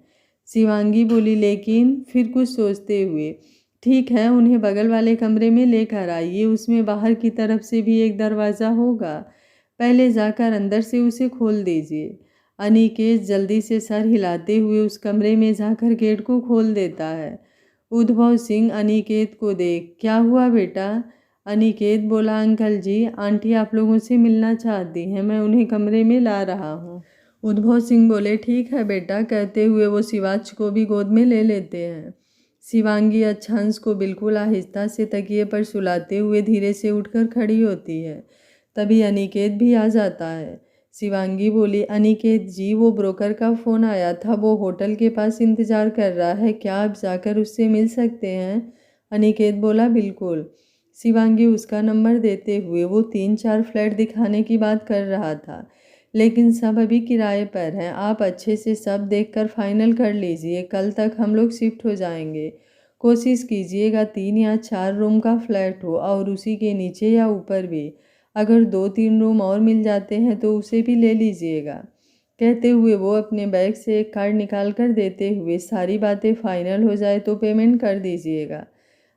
शिवांगी बोली, लेकिन फिर कुछ सोचते हुए, ठीक है, उन्हें बगल वाले कमरे में लेकर आइए, उसमें बाहर की तरफ से भी एक दरवाज़ा होगा, पहले जाकर अंदर से उसे खोल दीजिए। अनिकेत जल्दी से सर हिलाते हुए उस कमरे में जाकर गेट को खोल देता है। उद्भव सिंह अनिकेत को देख, क्या हुआ बेटा? अनिकेत बोला, अंकल जी, आंटी आप लोगों से मिलना चाहती हैं, मैं उन्हें कमरे में ला रहा हूँ। उद्भव सिंह बोले, ठीक है बेटा, कहते हुए वो शिवाच को भी गोद में ले लेते हैं। शिवांगी अच्छांश को बिल्कुल आहिस्ता से तकिए पर सुलाते हुए धीरे से उठकर खड़ी होती है। तभी अनिकेत भी आ जाता है। शिवांगी बोली, अनिकेत जी, वो ब्रोकर का फ़ोन आया था, वो होटल के पास इंतज़ार कर रहा है, क्या आप जाकर उससे मिल सकते हैं? अनिकेत बोला, बिल्कुल। शिवांगी उसका नंबर देते हुए, वो 3-4 फ्लैट दिखाने की बात कर रहा था, लेकिन सब अभी किराए पर हैं, आप अच्छे से सब देखकर फाइनल कर लीजिए, कल तक हम लोग शिफ्ट हो जाएंगे। कोशिश कीजिएगा 3 या 4 रूम का फ्लैट हो, और उसी के नीचे या ऊपर भी अगर 2-3 रूम और मिल जाते हैं तो उसे भी ले लीजिएगा। कहते हुए वो अपने बैग से एक कार्ड निकाल कर देते हुए, सारी बातें फाइनल हो जाए तो पेमेंट कर दीजिएगा।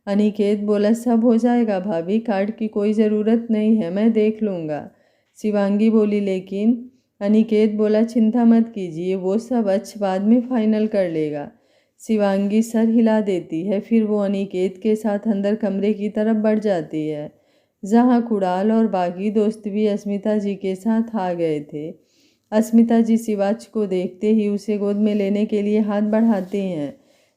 अनिकेत बोला, सब हो जाएगा भाभी, कार्ड की कोई ज़रूरत नहीं है, मैं देख लूँगा। शिवांगी बोली, लेकिन? अनिकेत बोला, चिंता मत कीजिए, वो सब अच्छा बाद में फाइनल कर लेगा। शिवांगी सर हिला देती है, फिर वो अनिकेत के साथ अंदर कमरे की तरफ बढ़ जाती है, जहाँ कुणाल और बाकी दोस्त भी अस्मिता जी के साथ आ गए थे। अस्मिता जी शिवाच को देखते ही उसे गोद में लेने के लिए हाथ बढ़ाते हैं,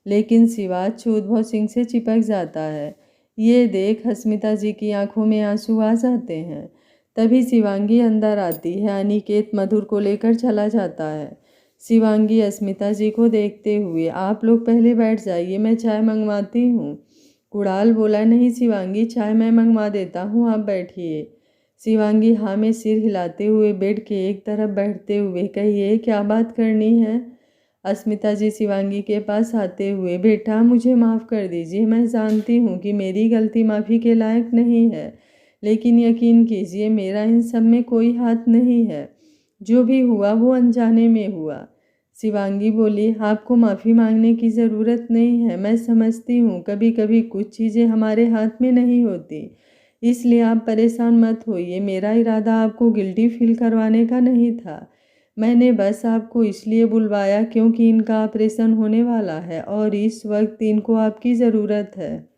लेकिन शिवाच उद्भव सिंह से चिपक जाता है। ये देख अस्मिता जी की आंखों में आंसू आ जाते हैं। तभी शिवांगी अंदर आती है। अनिकेत मधुर को लेकर चला जाता है। शिवांगी अस्मिता जी को देखते हुए, आप लोग पहले बैठ जाइए, मैं चाय मंगवाती हूँ। कुणाल बोला, नहीं शिवांगी, चाय मैं मंगवा देता हूँ, आप बैठिए। शिवांगी हाँ में सिर हिलाते हुए बेड के एक तरफ बैठते हुए, कहिए क्या बात करनी है। अस्मिता जी शिवांगी के पास आते हुए, बेटा मुझे माफ़ कर दीजिए, मैं जानती हूँ कि मेरी गलती माफ़ी के लायक नहीं है, लेकिन यकीन कीजिए मेरा इन सब में कोई हाथ नहीं है। जो भी हुआ वो अनजाने में हुआ। शिवांगी बोली, आपको माफ़ी मांगने की ज़रूरत नहीं है, मैं समझती हूँ कभी कभी कुछ चीज़ें हमारे हाथ में नहीं होती, इसलिए आप परेशान मत होइए। मेरा इरादा आपको गिल्टी फील करवाने का नहीं था। मैंने बस आपको इसलिए बुलवाया क्योंकि इनका ऑपरेशन होने वाला है और इस वक्त इनको आपकी ज़रूरत है।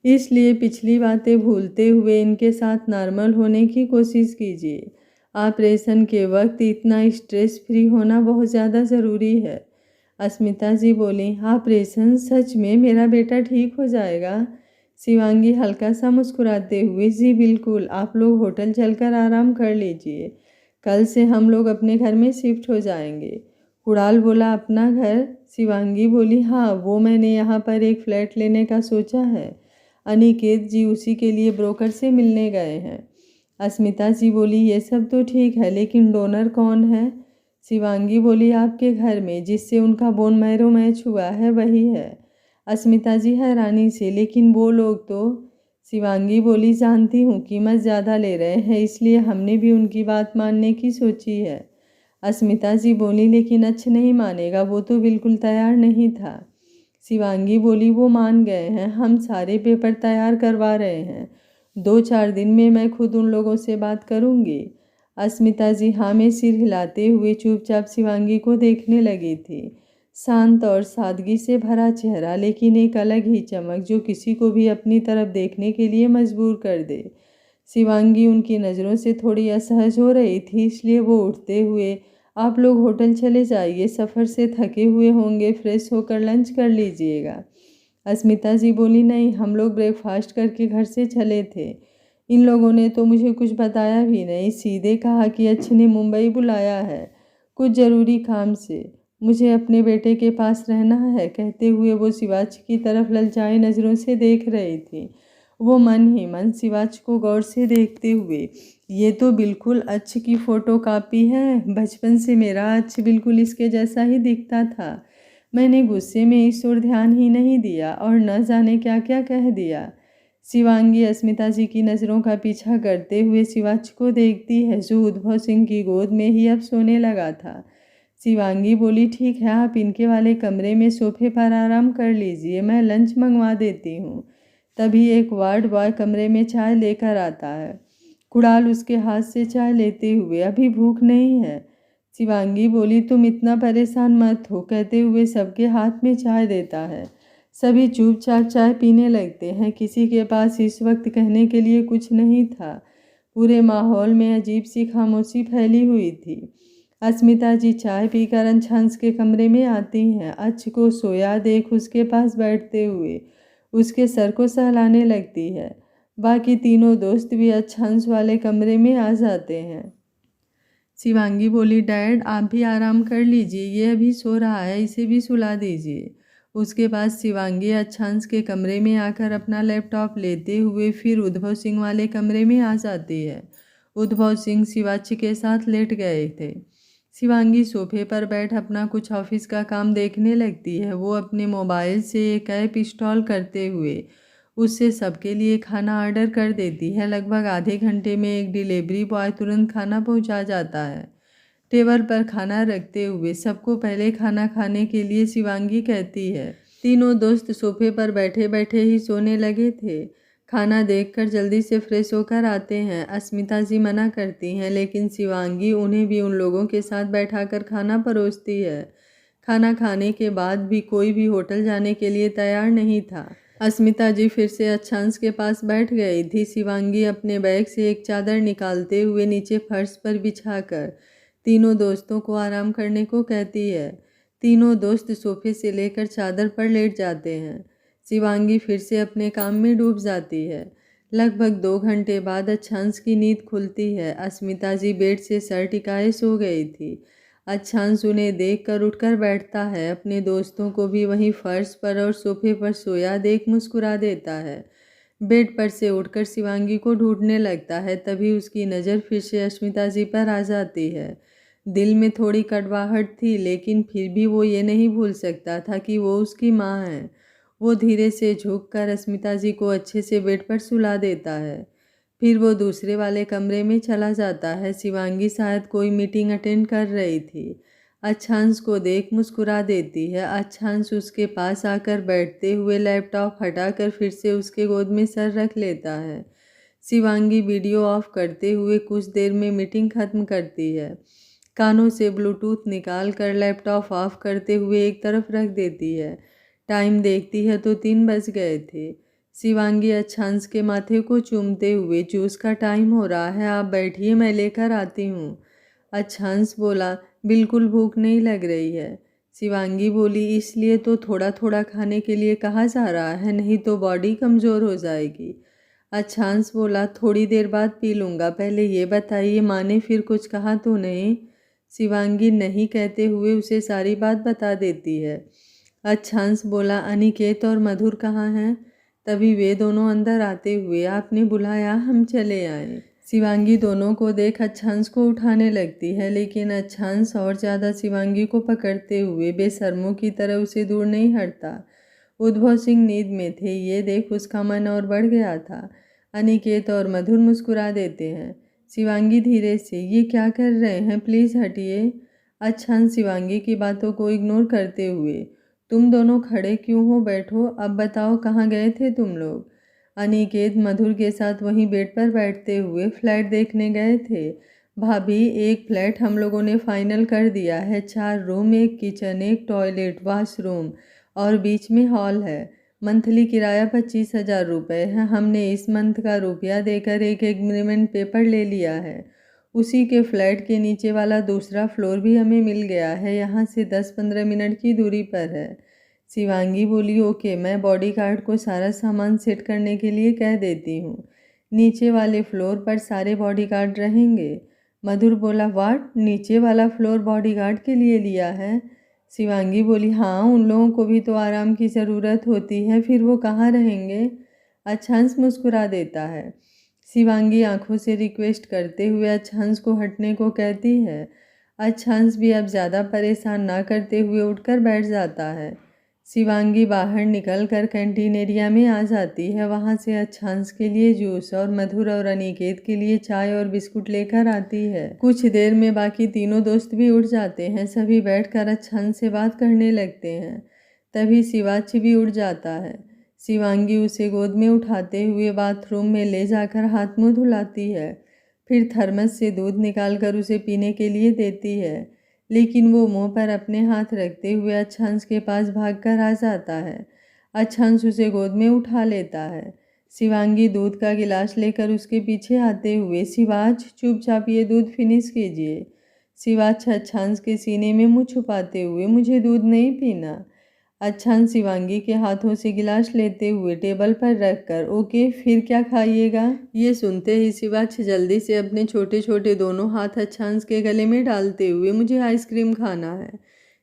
इसलिए पिछली बातें भूलते हुए इनके साथ नॉर्मल होने की कोशिश कीजिए। ऑपरेशन के वक्त इतना स्ट्रेस फ्री होना बहुत ज़्यादा ज़रूरी है। अस्मिता जी बोली, ऑपरेशन सच में मेरा बेटा ठीक हो जाएगा? शिवांगी हल्का सा मुस्कुराते हुए, जी बिल्कुल, आप लोग होटल चलकर आराम कर लीजिए, कल से हम लोग अपने घर में शिफ्ट हो जाएंगे। कुणाल बोला, अपना घर? शिवांगी बोली, हाँ, वो मैंने यहाँ पर एक फ्लैट लेने का सोचा है। अनिकेत जी उसी के लिए ब्रोकर से मिलने गए हैं। अस्मिता जी बोली, ये सब तो ठीक है, लेकिन डोनर कौन है? शिवांगी बोली, आपके घर में जिससे उनका बोन मैरो मैच हुआ है वही है। अस्मिता जी हैरानी से, लेकिन वो लोग तो। शिवांगी बोली, जानती हूँ कीमत ज़्यादा ले रहे हैं, इसलिए हमने भी उनकी बात मानने की सोची है। अस्मिता जी बोली, लेकिन अच्छ नहीं मानेगा, वो तो बिल्कुल तैयार नहीं था। शिवांगी बोली, वो मान गए हैं, हम सारे पेपर तैयार करवा रहे हैं, 2-4 दिन में मैं खुद उन लोगों से बात करूंगी। अस्मिता जी हाँ में सिर हिलाते हुए चुपचाप शिवांगी को देखने लगी थी। शांत और सादगी से भरा चेहरा, लेकिन एक अलग ही चमक जो किसी को भी अपनी तरफ देखने के लिए मजबूर कर दे। शिवांगी उनकी नज़रों से थोड़ी असहज हो रही थी, इसलिए वो उठते हुए, आप लोग होटल चले जाइए, सफ़र से थके हुए होंगे, फ्रेश होकर लंच कर लीजिएगा। अस्मिता जी बोली, नहीं, हम लोग ब्रेकफास्ट करके घर से चले थे। इन लोगों ने तो मुझे कुछ बताया भी नहीं, सीधे कहा कि अच्छे ने मुंबई बुलाया है कुछ ज़रूरी काम से, मुझे अपने बेटे के पास रहना है। कहते हुए वो शिवाच की तरफ ललचाई नज़रों से देख रही थी। वो मन ही मन शिवाच को गौर से देखते हुए, ये तो बिल्कुल अच्छ की फ़ोटो कापी है, बचपन से मेरा अच्छ बिल्कुल इसके जैसा ही दिखता था। मैंने गुस्से में इस ओर ध्यान ही नहीं दिया और न जाने क्या क्या कह दिया। शिवांगी अस्मिता जी की नज़रों का पीछा करते हुए शिवाच को देखती है, जो उद्भव सिंह की गोद में ही अब सोने लगा था। शिवांगी बोली, ठीक है, आप इनके वाले कमरे में सोफे पर आराम कर लीजिए, मैं लंच मंगवा देती हूँ। तभी एक वार्ड बॉय कमरे में चाय लेकर आता है। कुणाल उसके हाथ से चाय लेते हुए, अभी भूख नहीं है। शिवांगी बोली, तुम इतना परेशान मत हो, कहते हुए सबके हाथ में चाय देता है। सभी चुपचाप चाय पीने लगते हैं, किसी के पास इस वक्त कहने के लिए कुछ नहीं था। पूरे माहौल में अजीब सी खामोशी फैली हुई थी। अस्मिता जी चाय पीकर अंशांश के कमरे में आती हैं। अच्छ को सोया देख उसके पास बैठते हुए उसके सर को सहलाने लगती है। बाकी तीनों दोस्त भी अंशांश वाले कमरे में आ जाते हैं। शिवांगी बोली, डैड आप भी आराम कर लीजिए, ये अभी सो रहा है, इसे भी सुला दीजिए। उसके बाद शिवांगी अंशांश के कमरे में आकर अपना लैपटॉप लेते हुए फिर उद्भव सिंह वाले कमरे में आ जाती है। उद्भव सिंह शिवाची के साथ लेट गए थे। शिवांगी सोफे पर बैठ अपना कुछ ऑफिस का काम देखने लगती है। वो अपने मोबाइल से एक ऐप इंस्टॉल करते हुए उससे सबके लिए खाना ऑर्डर कर देती है। लगभग आधे घंटे में एक डिलीवरी बॉय तुरंत खाना पहुंचा जाता है। टेबल पर खाना रखते हुए सबको पहले खाना खाने के लिए शिवांगी कहती है। तीनों दोस्त सोफे पर बैठे बैठे ही सोने लगे थे। खाना देखकर जल्दी से फ्रेश होकर आते हैं। अस्मिता जी मना करती हैं, लेकिन शिवांगी उन्हें भी उन लोगों के साथ बैठाकर खाना परोसती है। खाना खाने के बाद भी कोई भी होटल जाने के लिए तैयार नहीं था। अस्मिता जी फिर से अंशांश के पास बैठ गई थी। शिवांगी अपने बैग से एक चादर निकालते हुए नीचे फर्श पर बिछाकर तीनों दोस्तों को आराम करने को कहती है। तीनों दोस्त सोफे से लेकर चादर पर लेट जाते हैं। शिवांगी फिर से अपने काम में डूब जाती है। लगभग 2 घंटे बाद अंशांश की नींद खुलती है। अस्मिता जी बेड से सर टिकाए सो गई थी। अच्छांश उन्हें देखकर उठकर बैठता है। अपने दोस्तों को भी वहीं फर्श पर और सोफे पर सोया देख मुस्कुरा देता है। बेड पर से उठकर शिवांगी को ढूंढने लगता है। तभी उसकी नज़र फिर से अस्मिता जी पर आ जाती है। दिल में थोड़ी कड़वाहट थी, लेकिन फिर भी वो ये नहीं भूल सकता था कि वो उसकी माँ है। वो धीरे से झुककर अस्मिता जी को अच्छे से बेड पर सुला देता है। फिर वो दूसरे वाले कमरे में चला जाता है। शिवांगी शायद कोई मीटिंग अटेंड कर रही थी। अच्छांश को देख मुस्कुरा देती है। अच्छांश उसके पास आकर बैठते हुए लैपटॉप हटाकर फिर से उसके गोद में सर रख लेता है। शिवांगी वीडियो ऑफ करते हुए कुछ देर में मीटिंग खत्म करती है। कानों से ब्लूटूथ निकाल कर लैपटॉप ऑफ करते हुए एक तरफ रख देती है। टाइम देखती है तो 3 बज गए थे। शिवांगी अच्छांश के माथे को चूमते हुए, जूस का टाइम हो रहा है, आप बैठिए, मैं लेकर आती हूँ। अच्छांश बोला, बिल्कुल भूख नहीं लग रही है। शिवांगी बोली, इसलिए तो थोड़ा थोड़ा खाने के लिए कहा जा रहा है, नहीं तो बॉडी कमज़ोर हो जाएगी। अच्छांश बोला, थोड़ी देर बाद पी लूँगा, पहले ये बताइए माँ ने फिर कुछ कहा तो नहीं? शिवांगी नहीं कहते हुए उसे सारी बात बता देती है। अच्छांश बोला, अनिकेत और मधुर कहाँ हैं? तभी वे दोनों अंदर आते हुए, आपने बुलाया, हम चले आए। शिवांगी दोनों को देख अच्छांश को उठाने लगती है, लेकिन अच्छांश और ज़्यादा शिवांगी को पकड़ते हुए बेशर्मों की तरह उसे दूर नहीं हटता। उद्भव सिंह नींद में थे, ये देख उसका मन और बढ़ गया था। अनिकेत और मधुर मुस्कुरा देते हैं। शिवांगी धीरे से, ये क्या कर रहे हैं, प्लीज़ हटिए। अच्छांश शिवांगी की बातों को इग्नोर करते हुए, तुम दोनों खड़े क्यों हो, बैठो, अब बताओ कहाँ गए थे तुम लोग? अनिकेत मधुर के साथ वहीं बेड पर बैठते हुए, फ्लैट देखने गए थे भाभी, एक फ्लैट हम लोगों ने फाइनल कर दिया है। 4 रूम, एक किचन, एक टॉयलेट, वॉशरूम और बीच में हॉल है। मंथली किराया 25,000 रुपये है। हमने इस मंथ का रुपया देकर एक एग्रीमेंट पेपर ले लिया है। उसी के फ्लैट के नीचे वाला दूसरा फ्लोर भी हमें मिल गया है, यहाँ से 10-15 मिनट की दूरी पर है। शिवांगी बोली, ओके, मैं बॉडीगार्ड को सारा सामान सेट करने के लिए कह देती हूँ। नीचे वाले फ्लोर पर सारे बॉडीगार्ड रहेंगे। मधुर बोला, वाट, नीचे वाला फ्लोर बॉडीगार्ड के लिए लिया है? शिवांगी बोली, हाँ, उन लोगों को भी तो आराम की ज़रूरत होती है, फिर वो कहाँ रहेंगे? अच्छांश मुस्कुरा देता है। शिवांगी आंखों से रिक्वेस्ट करते हुए अच्छांश को हटने को कहती है। अच्छांश भी अब ज़्यादा परेशान ना करते हुए उठकर बैठ जाता है। शिवांगी बाहर निकलकर कैंटीन एरिया में आ जाती है। वहाँ से अच्छांश के लिए जूस और मधुर और अनिकेत के लिए चाय और बिस्कुट लेकर आती है। कुछ देर में बाकी तीनों दोस्त भी उठ जाते हैं। सभी बैठकर अच्छांश से बात करने लगते हैं। तभी शिवाची भी उठ जाता है। शिवांगी उसे गोद में उठाते हुए बाथरूम में ले जाकर हाथ मुँह धुलाती है। फिर थर्मस से दूध निकालकर उसे पीने के लिए देती है, लेकिन वो मुंह पर अपने हाथ रखते हुए अच्छांश के पास भागकर आ जाता है। अच्छांश उसे गोद में उठा लेता है। शिवांगी दूध का गिलास लेकर उसके पीछे आते हुए, शिवाज, चुपचाप ये दूध फिनिश कीजिए। शिवाज अच्छांश के सीने में मुँह छुपाते हुए, मुझे दूध नहीं पीना। अच्छांश शिवांगी के हाथों से गिलास लेते हुए टेबल पर रखकर, ओके, फिर क्या खाइएगा? ये सुनते ही शिवाच जल्दी से अपने छोटे छोटे दोनों हाथ अच्छांश के गले में डालते हुए, मुझे आइसक्रीम खाना है।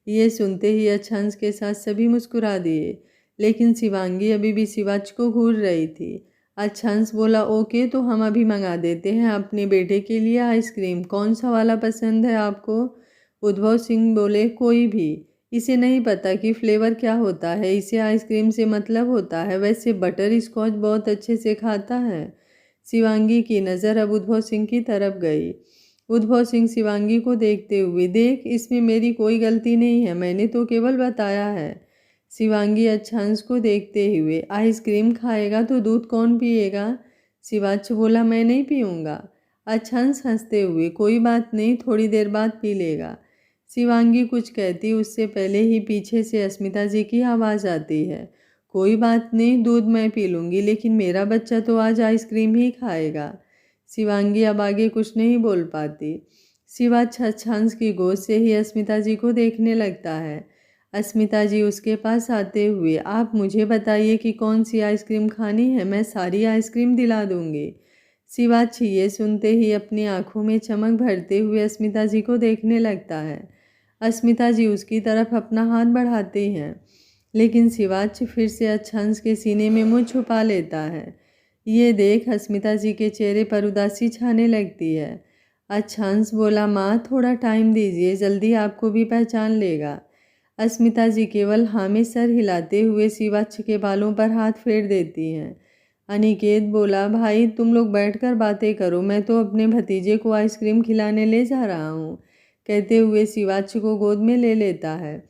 ये सुनते ही अच्छांश के साथ सभी मुस्कुरा दिए, लेकिन शिवांगी अभी भी शिवाच को घूर रही थी। अच्छांश बोला, ओके, तो हम अभी मंगा देते हैं अपने बेटे के लिए आइसक्रीम, कौन सा वाला पसंद है आपको? उद्भव सिंह बोले, कोई भी। इसे नहीं पता कि फ्लेवर क्या होता है, इसे आइसक्रीम से मतलब होता है। वैसे बटर स्कॉच बहुत अच्छे से खाता है। शिवांगी की नज़र अब उद्भव सिंह की तरफ गई। उद्भव सिंह शिवांगी को देखते हुए, देख, इसमें मेरी कोई गलती नहीं है, मैंने तो केवल बताया है। शिवांगी अच्छांश को देखते हुए, आइसक्रीम खाएगा तो दूध कौन पिएगा? शिवाच बोला, मैं नहीं पीऊँगा। अच्छांश हंसते हुए, कोई बात नहीं, थोड़ी देर बाद पी लेगा। शिवांगी कुछ कहती उससे पहले ही पीछे से अस्मिता जी की आवाज़ आती है, कोई बात नहीं, दूध मैं पी लूँगी, लेकिन मेरा बच्चा तो आज आइसक्रीम ही खाएगा। शिवांगी अब आगे कुछ नहीं बोल पाती। शिवा अच्छांश की गोद से ही अस्मिता जी को देखने लगता है। अस्मिता जी उसके पास आते हुए, आप मुझे बताइए कि कौन सी आइसक्रीम खानी है, मैं सारी आइसक्रीम दिला दूँगी। शिवाच ये सुनते ही अपनी आंखों में चमक भरते हुए अस्मिता जी को देखने लगता है। अस्मिता जी उसकी तरफ अपना हाथ बढ़ाती हैं, लेकिन शिवाच फिर से अच्छांश के सीने में मुँह छुपा लेता है। ये देख अस्मिता जी के चेहरे पर उदासी छाने लगती है। अच्छांश बोला, माँ थोड़ा टाइम दीजिए, जल्दी आपको भी पहचान लेगा। अस्मिता जी केवल हाँ में सर हिलाते हुए शिवाच के बालों पर हाथ फेर देती हैं। अनिकेत बोला, भाई तुम लोग बैठकर बातें करो, मैं तो अपने भतीजे को आइसक्रीम खिलाने ले जा रहा हूँ, कहते हुए शिवाच को गोद में ले लेता है।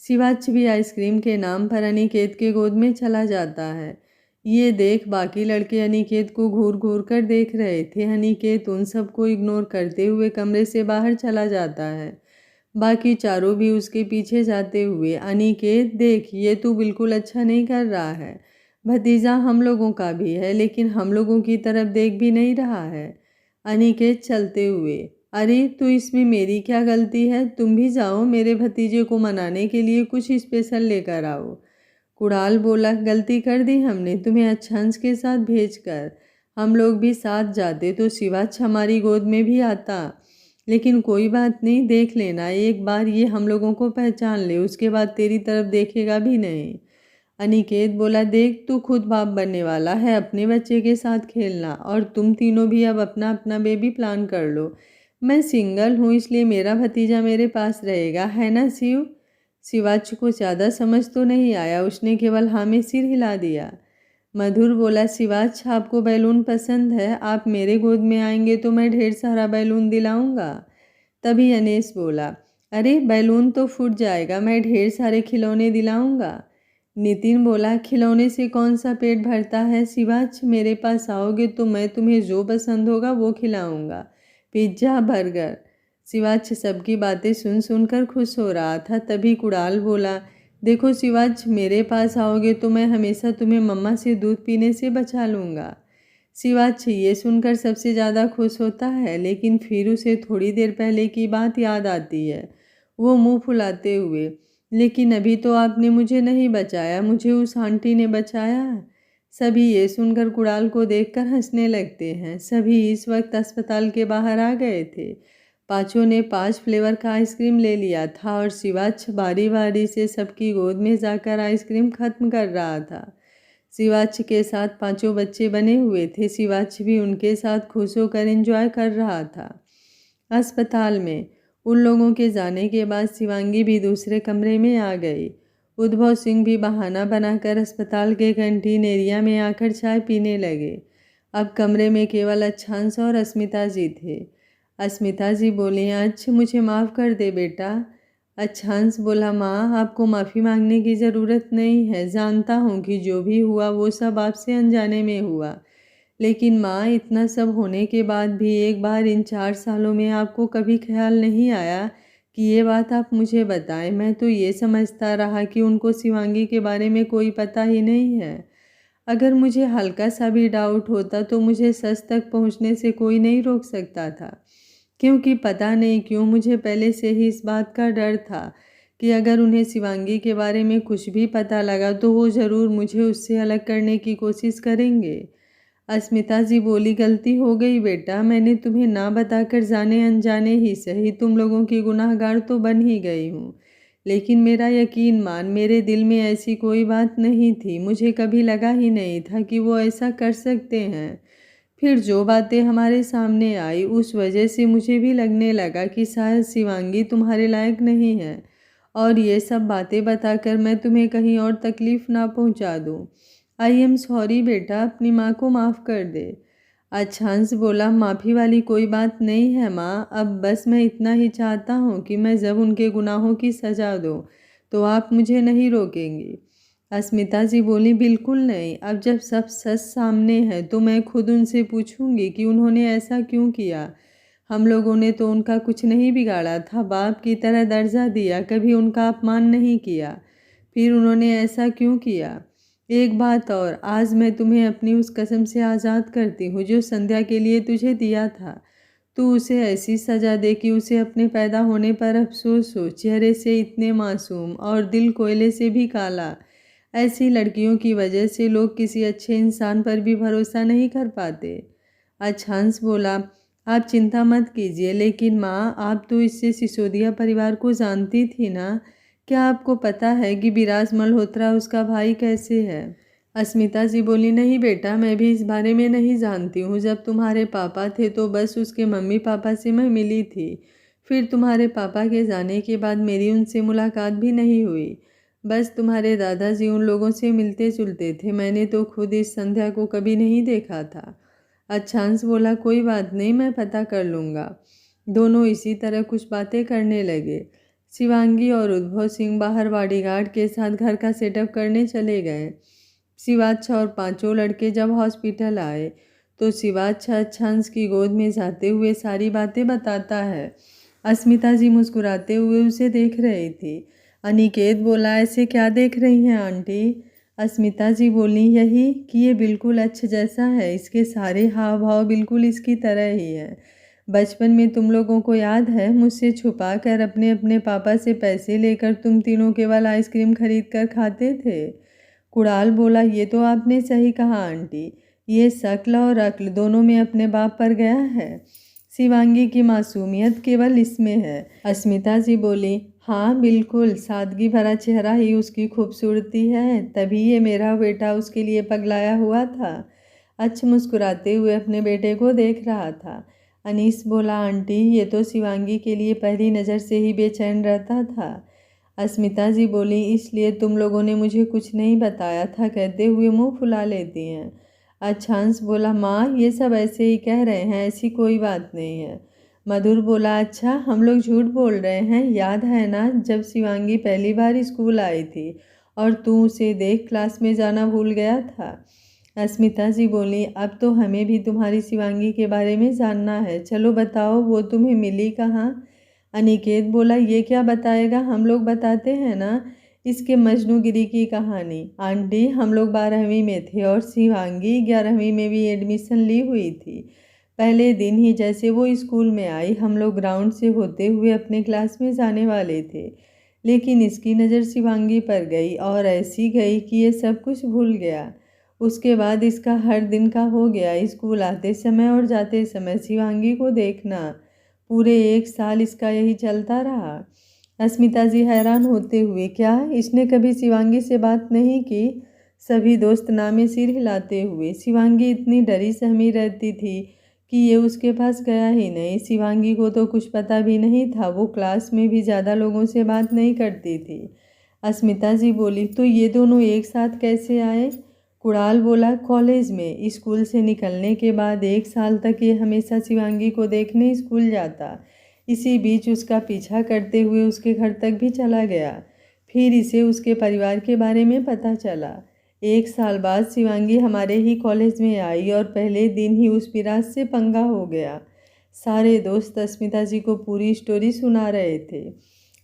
शिवाच भी आइसक्रीम के नाम पर अनिकेत के गोद में चला जाता है। ये देख बाकी लड़के अनिकेत को घूर घूर कर देख रहे थे। अनिकेत उन सबको इग्नोर करते हुए कमरे से बाहर चला जाता है। बाकी चारों भी उसके पीछे जाते हुए, अनिकेत देख, ये तू बिल्कुल अच्छा नहीं कर रहा है। भतीजा हम लोगों का भी है, लेकिन हम लोगों की तरफ देख भी नहीं रहा है। अनिकेत चलते हुए, अरे तो इसमें मेरी क्या गलती है? तुम भी जाओ, मेरे भतीजे को मनाने के लिए कुछ स्पेशल लेकर आओ। कुणाल बोला, गलती कर दी हमने तुम्हें अच्छांश के साथ भेजकर। हम लोग भी साथ जाते तो शिवाच हमारी गोद में भी आता। लेकिन कोई बात नहीं, देख लेना, एक बार ये हम लोगों को पहचान ले, उसके बाद तेरी तरफ देखेगा भी नहीं। अनिकेत बोला, देख तू खुद बाप बनने वाला है, अपने बच्चे के साथ खेलना, और तुम तीनों भी अब अपना अपना बेबी प्लान कर लो। मैं सिंगल हूँ, इसलिए मेरा भतीजा मेरे पास रहेगा, है ना शिव? शिवाच को ज़्यादा समझ तो नहीं आया, उसने केवल हाँ में सिर हिला दिया। मधुर बोला, शिवाच आपको बैलून पसंद है, आप मेरे गोद में आएंगे तो मैं ढेर सारा बैलून दिलाऊंगा। तभी अनेस बोला, अरे बैलून तो फूट जाएगा, मैं ढेर सारे खिलौने दिलाऊंगा। नितिन बोला, खिलौने से कौन सा पेट भरता है शिवाच, मेरे पास आओगे तो मैं तुम्हें जो पसंद होगा वो खिलाऊंगा, पिज्जा, बर्गर। शिवाच सबकी बातें सुन सुनकर खुश हो रहा था। तभी कुणाल बोला, देखो शिवाच, मेरे पास आओगे तो मैं हमेशा तुम्हें मम्मा से दूध पीने से बचा लूँगा। शिवाच ये सुनकर सबसे ज़्यादा खुश होता है, लेकिन फिर उसे थोड़ी देर पहले की बात याद आती है। वो मुंह फुलाते हुए, लेकिन अभी तो आपने मुझे नहीं बचाया, मुझे उस आंटी ने बचाया। सभी ये सुनकर कुणाल को देखकर हंसने लगते हैं। सभी इस वक्त अस्पताल के बाहर आ गए थे। पांचों ने 5 फ्लेवर का आइसक्रीम ले लिया था और शिवाच बारी बारी से सबकी गोद में जाकर आइसक्रीम खत्म कर रहा था। शिवाच के साथ पांचों बच्चे बने हुए थे। शिवाच भी उनके साथ खुश होकर एंजॉय कर रहा था। अस्पताल में उन लोगों के जाने के बाद शिवांगी भी दूसरे कमरे में आ गई। उद्भव सिंह भी बहाना बनाकर अस्पताल के कैंटीन एरिया में आकर चाय पीने लगे। अब कमरे में केवल अच्छांश और अस्मिता जी थे। अस्मिता जी बोली, अच्छा मुझे माफ़ कर दे बेटा। अच्छांश बोला, माँ आपको माफ़ी मांगने की ज़रूरत नहीं है, जानता हूँ कि जो भी हुआ वो सब आपसे अनजाने में हुआ, लेकिन माँ इतना सब होने के बाद भी एक बार इन 4 सालों में आपको कभी ख्याल नहीं आया कि ये बात आप मुझे बताएं। मैं तो ये समझता रहा कि उनको शिवांगी के बारे में कोई पता ही नहीं है। अगर मुझे हल्का सा भी डाउट होता तो मुझे सच तक पहुँचने से कोई नहीं रोक सकता था, क्योंकि पता नहीं क्यों मुझे पहले से ही इस बात का डर था कि अगर उन्हें शिवांगी के बारे में कुछ भी पता लगा तो वो ज़रूर मुझे उससे अलग करने की कोशिश करेंगे। अस्मिता जी बोली, गलती हो गई बेटा, मैंने तुम्हें ना बताकर जाने अनजाने ही सही तुम लोगों की गुनाहगार तो बन ही गई हूँ, लेकिन मेरा यकीन मान, मेरे दिल में ऐसी कोई बात नहीं थी, मुझे कभी लगा ही नहीं था कि वो ऐसा कर सकते हैं। फिर जो बातें हमारे सामने आई उस वजह से मुझे भी लगने लगा कि शायद शिवांगी तुम्हारे लायक नहीं है, और ये सब बातें बताकर मैं तुम्हें कहीं और तकलीफ़ ना पहुंचा दूं। आई एम सॉरी बेटा, अपनी माँ को माफ़ कर दे। अच्छांश बोला, माफ़ी वाली कोई बात नहीं है माँ, अब बस मैं इतना ही चाहता हूँ कि मैं जब उनके गुनाहों की सज़ा दूँ तो आप मुझे नहीं रोकेंगी। अस्मिता जी बोली, बिल्कुल नहीं, अब जब सब सच सामने है तो मैं खुद उनसे पूछूंगी कि उन्होंने ऐसा क्यों किया। हम लोगों ने तो उनका कुछ नहीं बिगाड़ा था, बाप की तरह दर्जा दिया, कभी उनका अपमान नहीं किया, फिर उन्होंने ऐसा क्यों किया। एक बात और, आज मैं तुम्हें अपनी उस कसम से आज़ाद करती हूँ जो संध्या के लिए तुझे दिया था। तू उसे ऐसी सज़ा दे कि उसे अपने पैदा होने पर अफसोस हो। चेहरे से इतने मासूम और दिल कोयले से भी काला, ऐसी लड़कियों की वजह से लोग किसी अच्छे इंसान पर भी भरोसा नहीं कर पाते। अच्छांश बोला, आप चिंता मत कीजिए। लेकिन माँ, आप तो इससे सिसोदिया परिवार को जानती थी ना? क्या आपको पता है कि विराज मल्होत्रा उसका भाई कैसे है? अस्मिता जी बोली, नहीं बेटा, मैं भी इस बारे में नहीं जानती हूँ। जब तुम्हारे पापा थे तो बस उसके मम्मी पापा से मैं मिली थी। फिर तुम्हारे पापा के जाने के बाद मेरी उनसे मुलाकात भी नहीं हुई। बस तुम्हारे दादाजी उन लोगों से मिलते जुलते थे। मैंने तो खुद इस संध्या को कभी नहीं देखा था। अच्छांश बोला, कोई बात नहीं, मैं पता कर लूँगा। दोनों इसी तरह कुछ बातें करने लगे। शिवांगी और उद्भव सिंह बाहर बॉडीगार्ड के साथ घर का सेटअप करने चले गए। शिवाच्छा और पांचों लड़के जब हॉस्पिटल आए तो शिवाच्छा अच्छांश की गोद में जाते हुए सारी बातें बताता है। अस्मिता जी मुस्कुराते हुए उसे देख रही थी। अनिकेत बोला, ऐसे क्या देख रही हैं आंटी? अस्मिता जी बोली, यही कि ये बिल्कुल अच्छ जैसा है। इसके सारे हाव भाव बिल्कुल इसकी तरह ही है। बचपन में तुम लोगों को याद है, मुझसे छुपा कर अपने अपने पापा से पैसे लेकर तुम तीनों केवल आइसक्रीम खरीद कर खाते थे। कुणाल बोला, ये तो आपने सही कहा आंटी। ये शक्ल और अक्ल दोनों में अपने बाप पर गया है। शिवांगी की मासूमियत केवल इसमें है। अस्मिता जी बोली, हाँ बिल्कुल, सादगी भरा चेहरा ही उसकी खूबसूरती है। तभी ये मेरा बेटा उसके लिए पगलाया हुआ था। अच्छ मुस्कुराते हुए अपने बेटे को देख रहा था। अनीस बोला, आंटी, ये तो शिवांगी के लिए पहली नज़र से ही बेचैन रहता था। अस्मिता जी बोली, इसलिए तुम लोगों ने मुझे कुछ नहीं बताया था कहते हुए मुंह फुला लेती हैं। अच्छांश बोला, माँ, ये सब ऐसे ही कह रहे हैं, ऐसी कोई बात नहीं है। मधुर बोला, अच्छा, हम लोग झूठ बोल रहे हैं। याद है ना जब शिवांगी पहली बार स्कूल आई थी और तू उसे देख क्लास में जाना भूल गया था? अस्मिता जी बोली, अब तो हमें भी तुम्हारी शिवांगी के बारे में जानना है। चलो बताओ, वो तुम्हें मिली कहाँ? अनिकेत बोला, ये क्या बताएगा, हम लोग बताते हैं ना, इसके मजनूगिरी की कहानी। आंटी, हम लोग 12वीं में थे और शिवांगी 11वीं में भी एडमिशन ली हुई थी। पहले दिन ही जैसे वो स्कूल में आई, हम लोग ग्राउंड से होते हुए अपने क्लास में जाने वाले थे। लेकिन इसकी नज़र शिवांगी पर गई और ऐसी गई कि ये सब कुछ भूल गया। उसके बाद इसका हर दिन का हो गया स्कूल आते समय और जाते समय शिवांगी को देखना। पूरे 1 साल इसका यही चलता रहा। अस्मिता जी हैरान होते हुए, क्या इसने कभी शिवांगी से बात नहीं की? सभी दोस्त नामे सिर हिलाते हुए। शिवांगी इतनी डरी सहमी रहती थी कि ये उसके पास गया ही नहीं। शिवांगी को तो कुछ पता भी नहीं था, वो क्लास में भी ज़्यादा लोगों से बात नहीं करती थी। अस्मिता जी बोली, तो ये दोनों एक साथ कैसे आए? कुणाल बोला, कॉलेज में स्कूल से निकलने के बाद 1 साल तक ये हमेशा शिवांगी को देखने स्कूल जाता। इसी बीच उसका पीछा करते हुए उसके घर तक भी चला गया। फिर इसे उसके परिवार के बारे में पता चला। 1 साल बाद शिवांगी हमारे ही कॉलेज में आई और पहले दिन ही उस विराज से पंगा हो गया। सारे दोस्त अस्मिता जी को पूरी स्टोरी सुना रहे थे।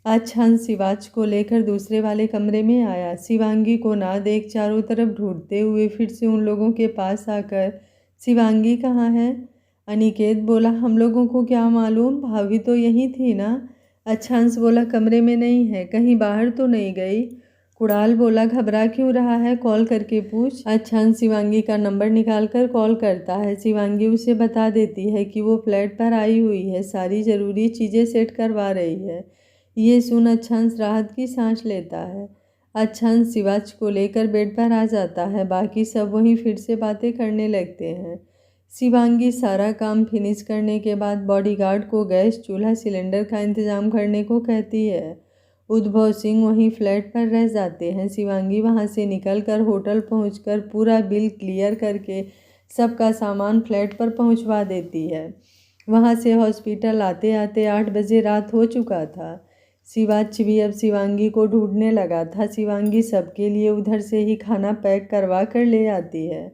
अच्छांश शिवाच को लेकर दूसरे वाले कमरे में आया। शिवांगी को ना देख चारों तरफ ढूंढते हुए फिर से उन लोगों के पास आकर, शिवांगी कहाँ है? अनिकेत बोला, हम लोगों को क्या मालूम, भाभी तो यहीं थी ना। अच्छांश बोला, कमरे में नहीं है, कहीं बाहर तो नहीं गई? कुणाल बोला, घबरा क्यों रहा है, कॉल करके पूछ। अच्छांश शिवांगी का नंबर निकाल कर कॉल करता है। शिवांगी उसे बता देती है कि वो फ्लैट पर आई हुई है, सारी ज़रूरी चीज़ें सेट करवा रही है। ये सुन अच्छांश राहत की सांस लेता है। अच्छांश शिवाच को लेकर बेड पर आ जाता है। बाकी सब वहीं फिर से बातें करने लगते हैं। शिवांगी सारा काम फिनिश करने के बाद बॉडीगार्ड को गैस चूल्हा सिलेंडर का इंतज़ाम करने को कहती है। उद्भव सिंह वहीं फ्लैट पर रह जाते हैं। शिवांगी वहां से निकलकर होटल पहुंचकर पूरा बिल क्लियर करके सबका सामान फ्लैट पर पहुंचवा देती है। वहां से हॉस्पिटल आते आते 8 बजे रात हो चुका था। शिवाच भी अब शिवांगी को ढूंढने लगा था। शिवांगी सबके लिए उधर से ही खाना पैक करवा कर ले आती है।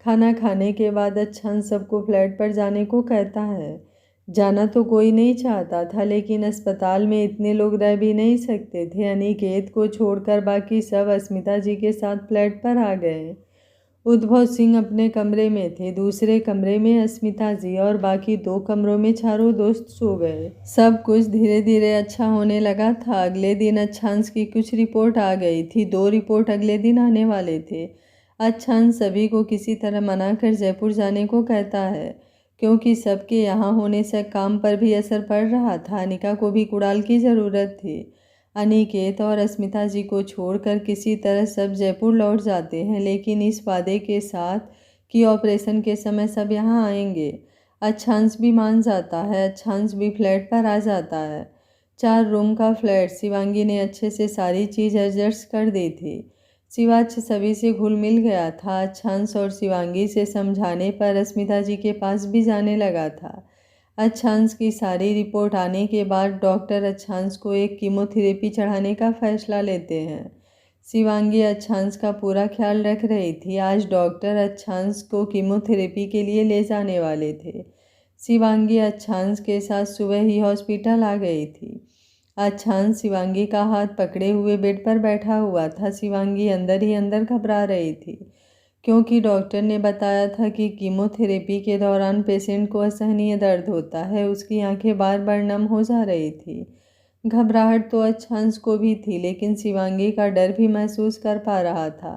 खाना खाने के बाद अच्छांश सबको फ्लैट पर जाने को कहता है। जाना तो कोई नहीं चाहता था, लेकिन अस्पताल में इतने लोग रह भी नहीं सकते थे। अनिकेत को छोड़कर बाकी सब अस्मिता जी के साथ फ्लैट पर आ गए। उद्भव सिंह अपने कमरे में थे, दूसरे कमरे में अस्मिता जी और बाकी 2 कमरों में चारों दोस्त सो गए। सब कुछ धीरे धीरे अच्छा होने लगा था। अगले दिन अच्छांश की कुछ रिपोर्ट आ गई थी। 2 रिपोर्ट अगले दिन आने वाले थे। अच्छांश सभी को किसी तरह मनाकर जयपुर जाने को कहता है, क्योंकि सबके यहाँ होने से काम पर भी असर पड़ रहा था। अनिका को भी कुणाल की ज़रूरत थी। अनिकेत और अस्मिता जी को छोड़कर किसी तरह सब जयपुर लौट जाते हैं, लेकिन इस वादे के साथ कि ऑपरेशन के समय सब यहाँ आएंगे। अच्छांश भी मान जाता है। अच्छांश भी फ्लैट पर आ जाता है। 4 रूम का फ्लैट। शिवांगी ने अच्छे से सारी चीज़ एडजस्ट कर दी थी। शिवाच सभी से घुल मिल गया था। अच्छांश और शिवांगी से समझाने पर अस्मिता जी के पास भी जाने लगा था। अच्छांश की सारी रिपोर्ट आने के बाद डॉक्टर अच्छांश को एक कीमोथेरेपी चढ़ाने का फैसला लेते हैं। शिवांगी अच्छांश का पूरा ख्याल रख रही थी। आज डॉक्टर अच्छांश को कीमोथेरेपी के लिए ले जाने वाले थे। शिवांगी अच्छांश के साथ सुबह ही हॉस्पिटल आ गई थी। अच्छांश शिवांगी का हाथ पकड़े हुए बेड पर बैठा हुआ था। शिवांगी अंदर ही अंदर घबरा रही थी, क्योंकि डॉक्टर ने बताया था कि कीमोथेरेपी के दौरान पेशेंट को असहनीय दर्द होता है। उसकी आंखें बार बार नम हो जा रही थी। घबराहट तो अच्छांश को भी थी, लेकिन शिवांगी का डर भी महसूस कर पा रहा था।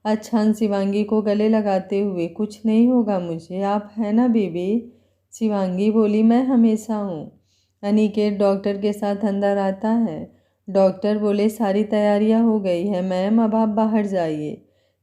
अच्छांश शिवांगी को गले लगाते हुए, कुछ नहीं होगा मुझे, आप है ना बेबी? शिवांगी बोली, मैं हमेशा हूँ। अनिकेत डॉक्टर के साथ अंदर आता है। डॉक्टर बोले, सारी तैयारियां हो गई है मैम, अब आप बाहर जाइए।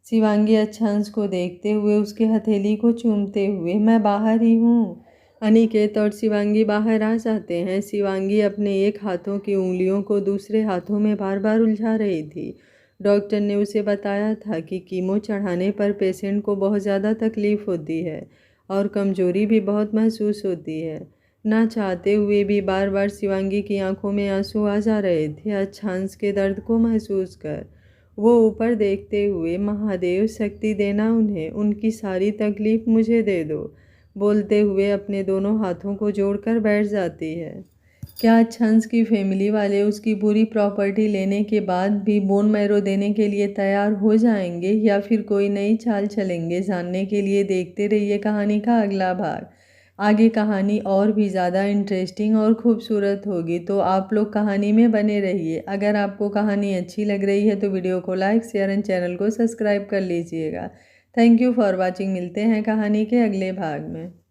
शिवांगी अच्छांश को देखते हुए उसके हथेली को चूमते हुए, मैं बाहर ही हूँ। अनिकेत और शिवांगी बाहर आ जाते हैं। शिवांगी अपने एक हाथों की उंगलियों को दूसरे हाथों में बार बार उलझा रही थी। डॉक्टर ने उसे बताया था कि कीमो चढ़ाने पर पेशेंट को बहुत ज़्यादा तकलीफ़ होती है और कमज़ोरी भी बहुत महसूस होती है। ना चाहते हुए भी बार बार शिवांगी की आंखों में आंसू आ जा रहे थे। अच्छांश के दर्द को महसूस कर वो ऊपर देखते हुए, महादेव शक्ति देना उन्हें, उनकी सारी तकलीफ़ मुझे दे दो, बोलते हुए अपने दोनों हाथों को जोड़कर बैठ जाती है। क्या अच्छांश की फैमिली वाले उसकी पूरी प्रॉपर्टी लेने के बाद भी बोन मैरो देने के लिए तैयार हो जाएंगे, या फिर कोई नई चाल चलेंगे? जानने के लिए देखते रहिए कहानी का अगला भाग। आगे कहानी और भी ज़्यादा इंटरेस्टिंग और खूबसूरत होगी, तो आप लोग कहानी में बने रहिए। अगर आपको कहानी अच्छी लग रही है तो वीडियो को लाइक, शेयर एंड चैनल को सब्सक्राइब कर लीजिएगा। Thank you for watching. मिलते हैं कहानी के अगले भाग में।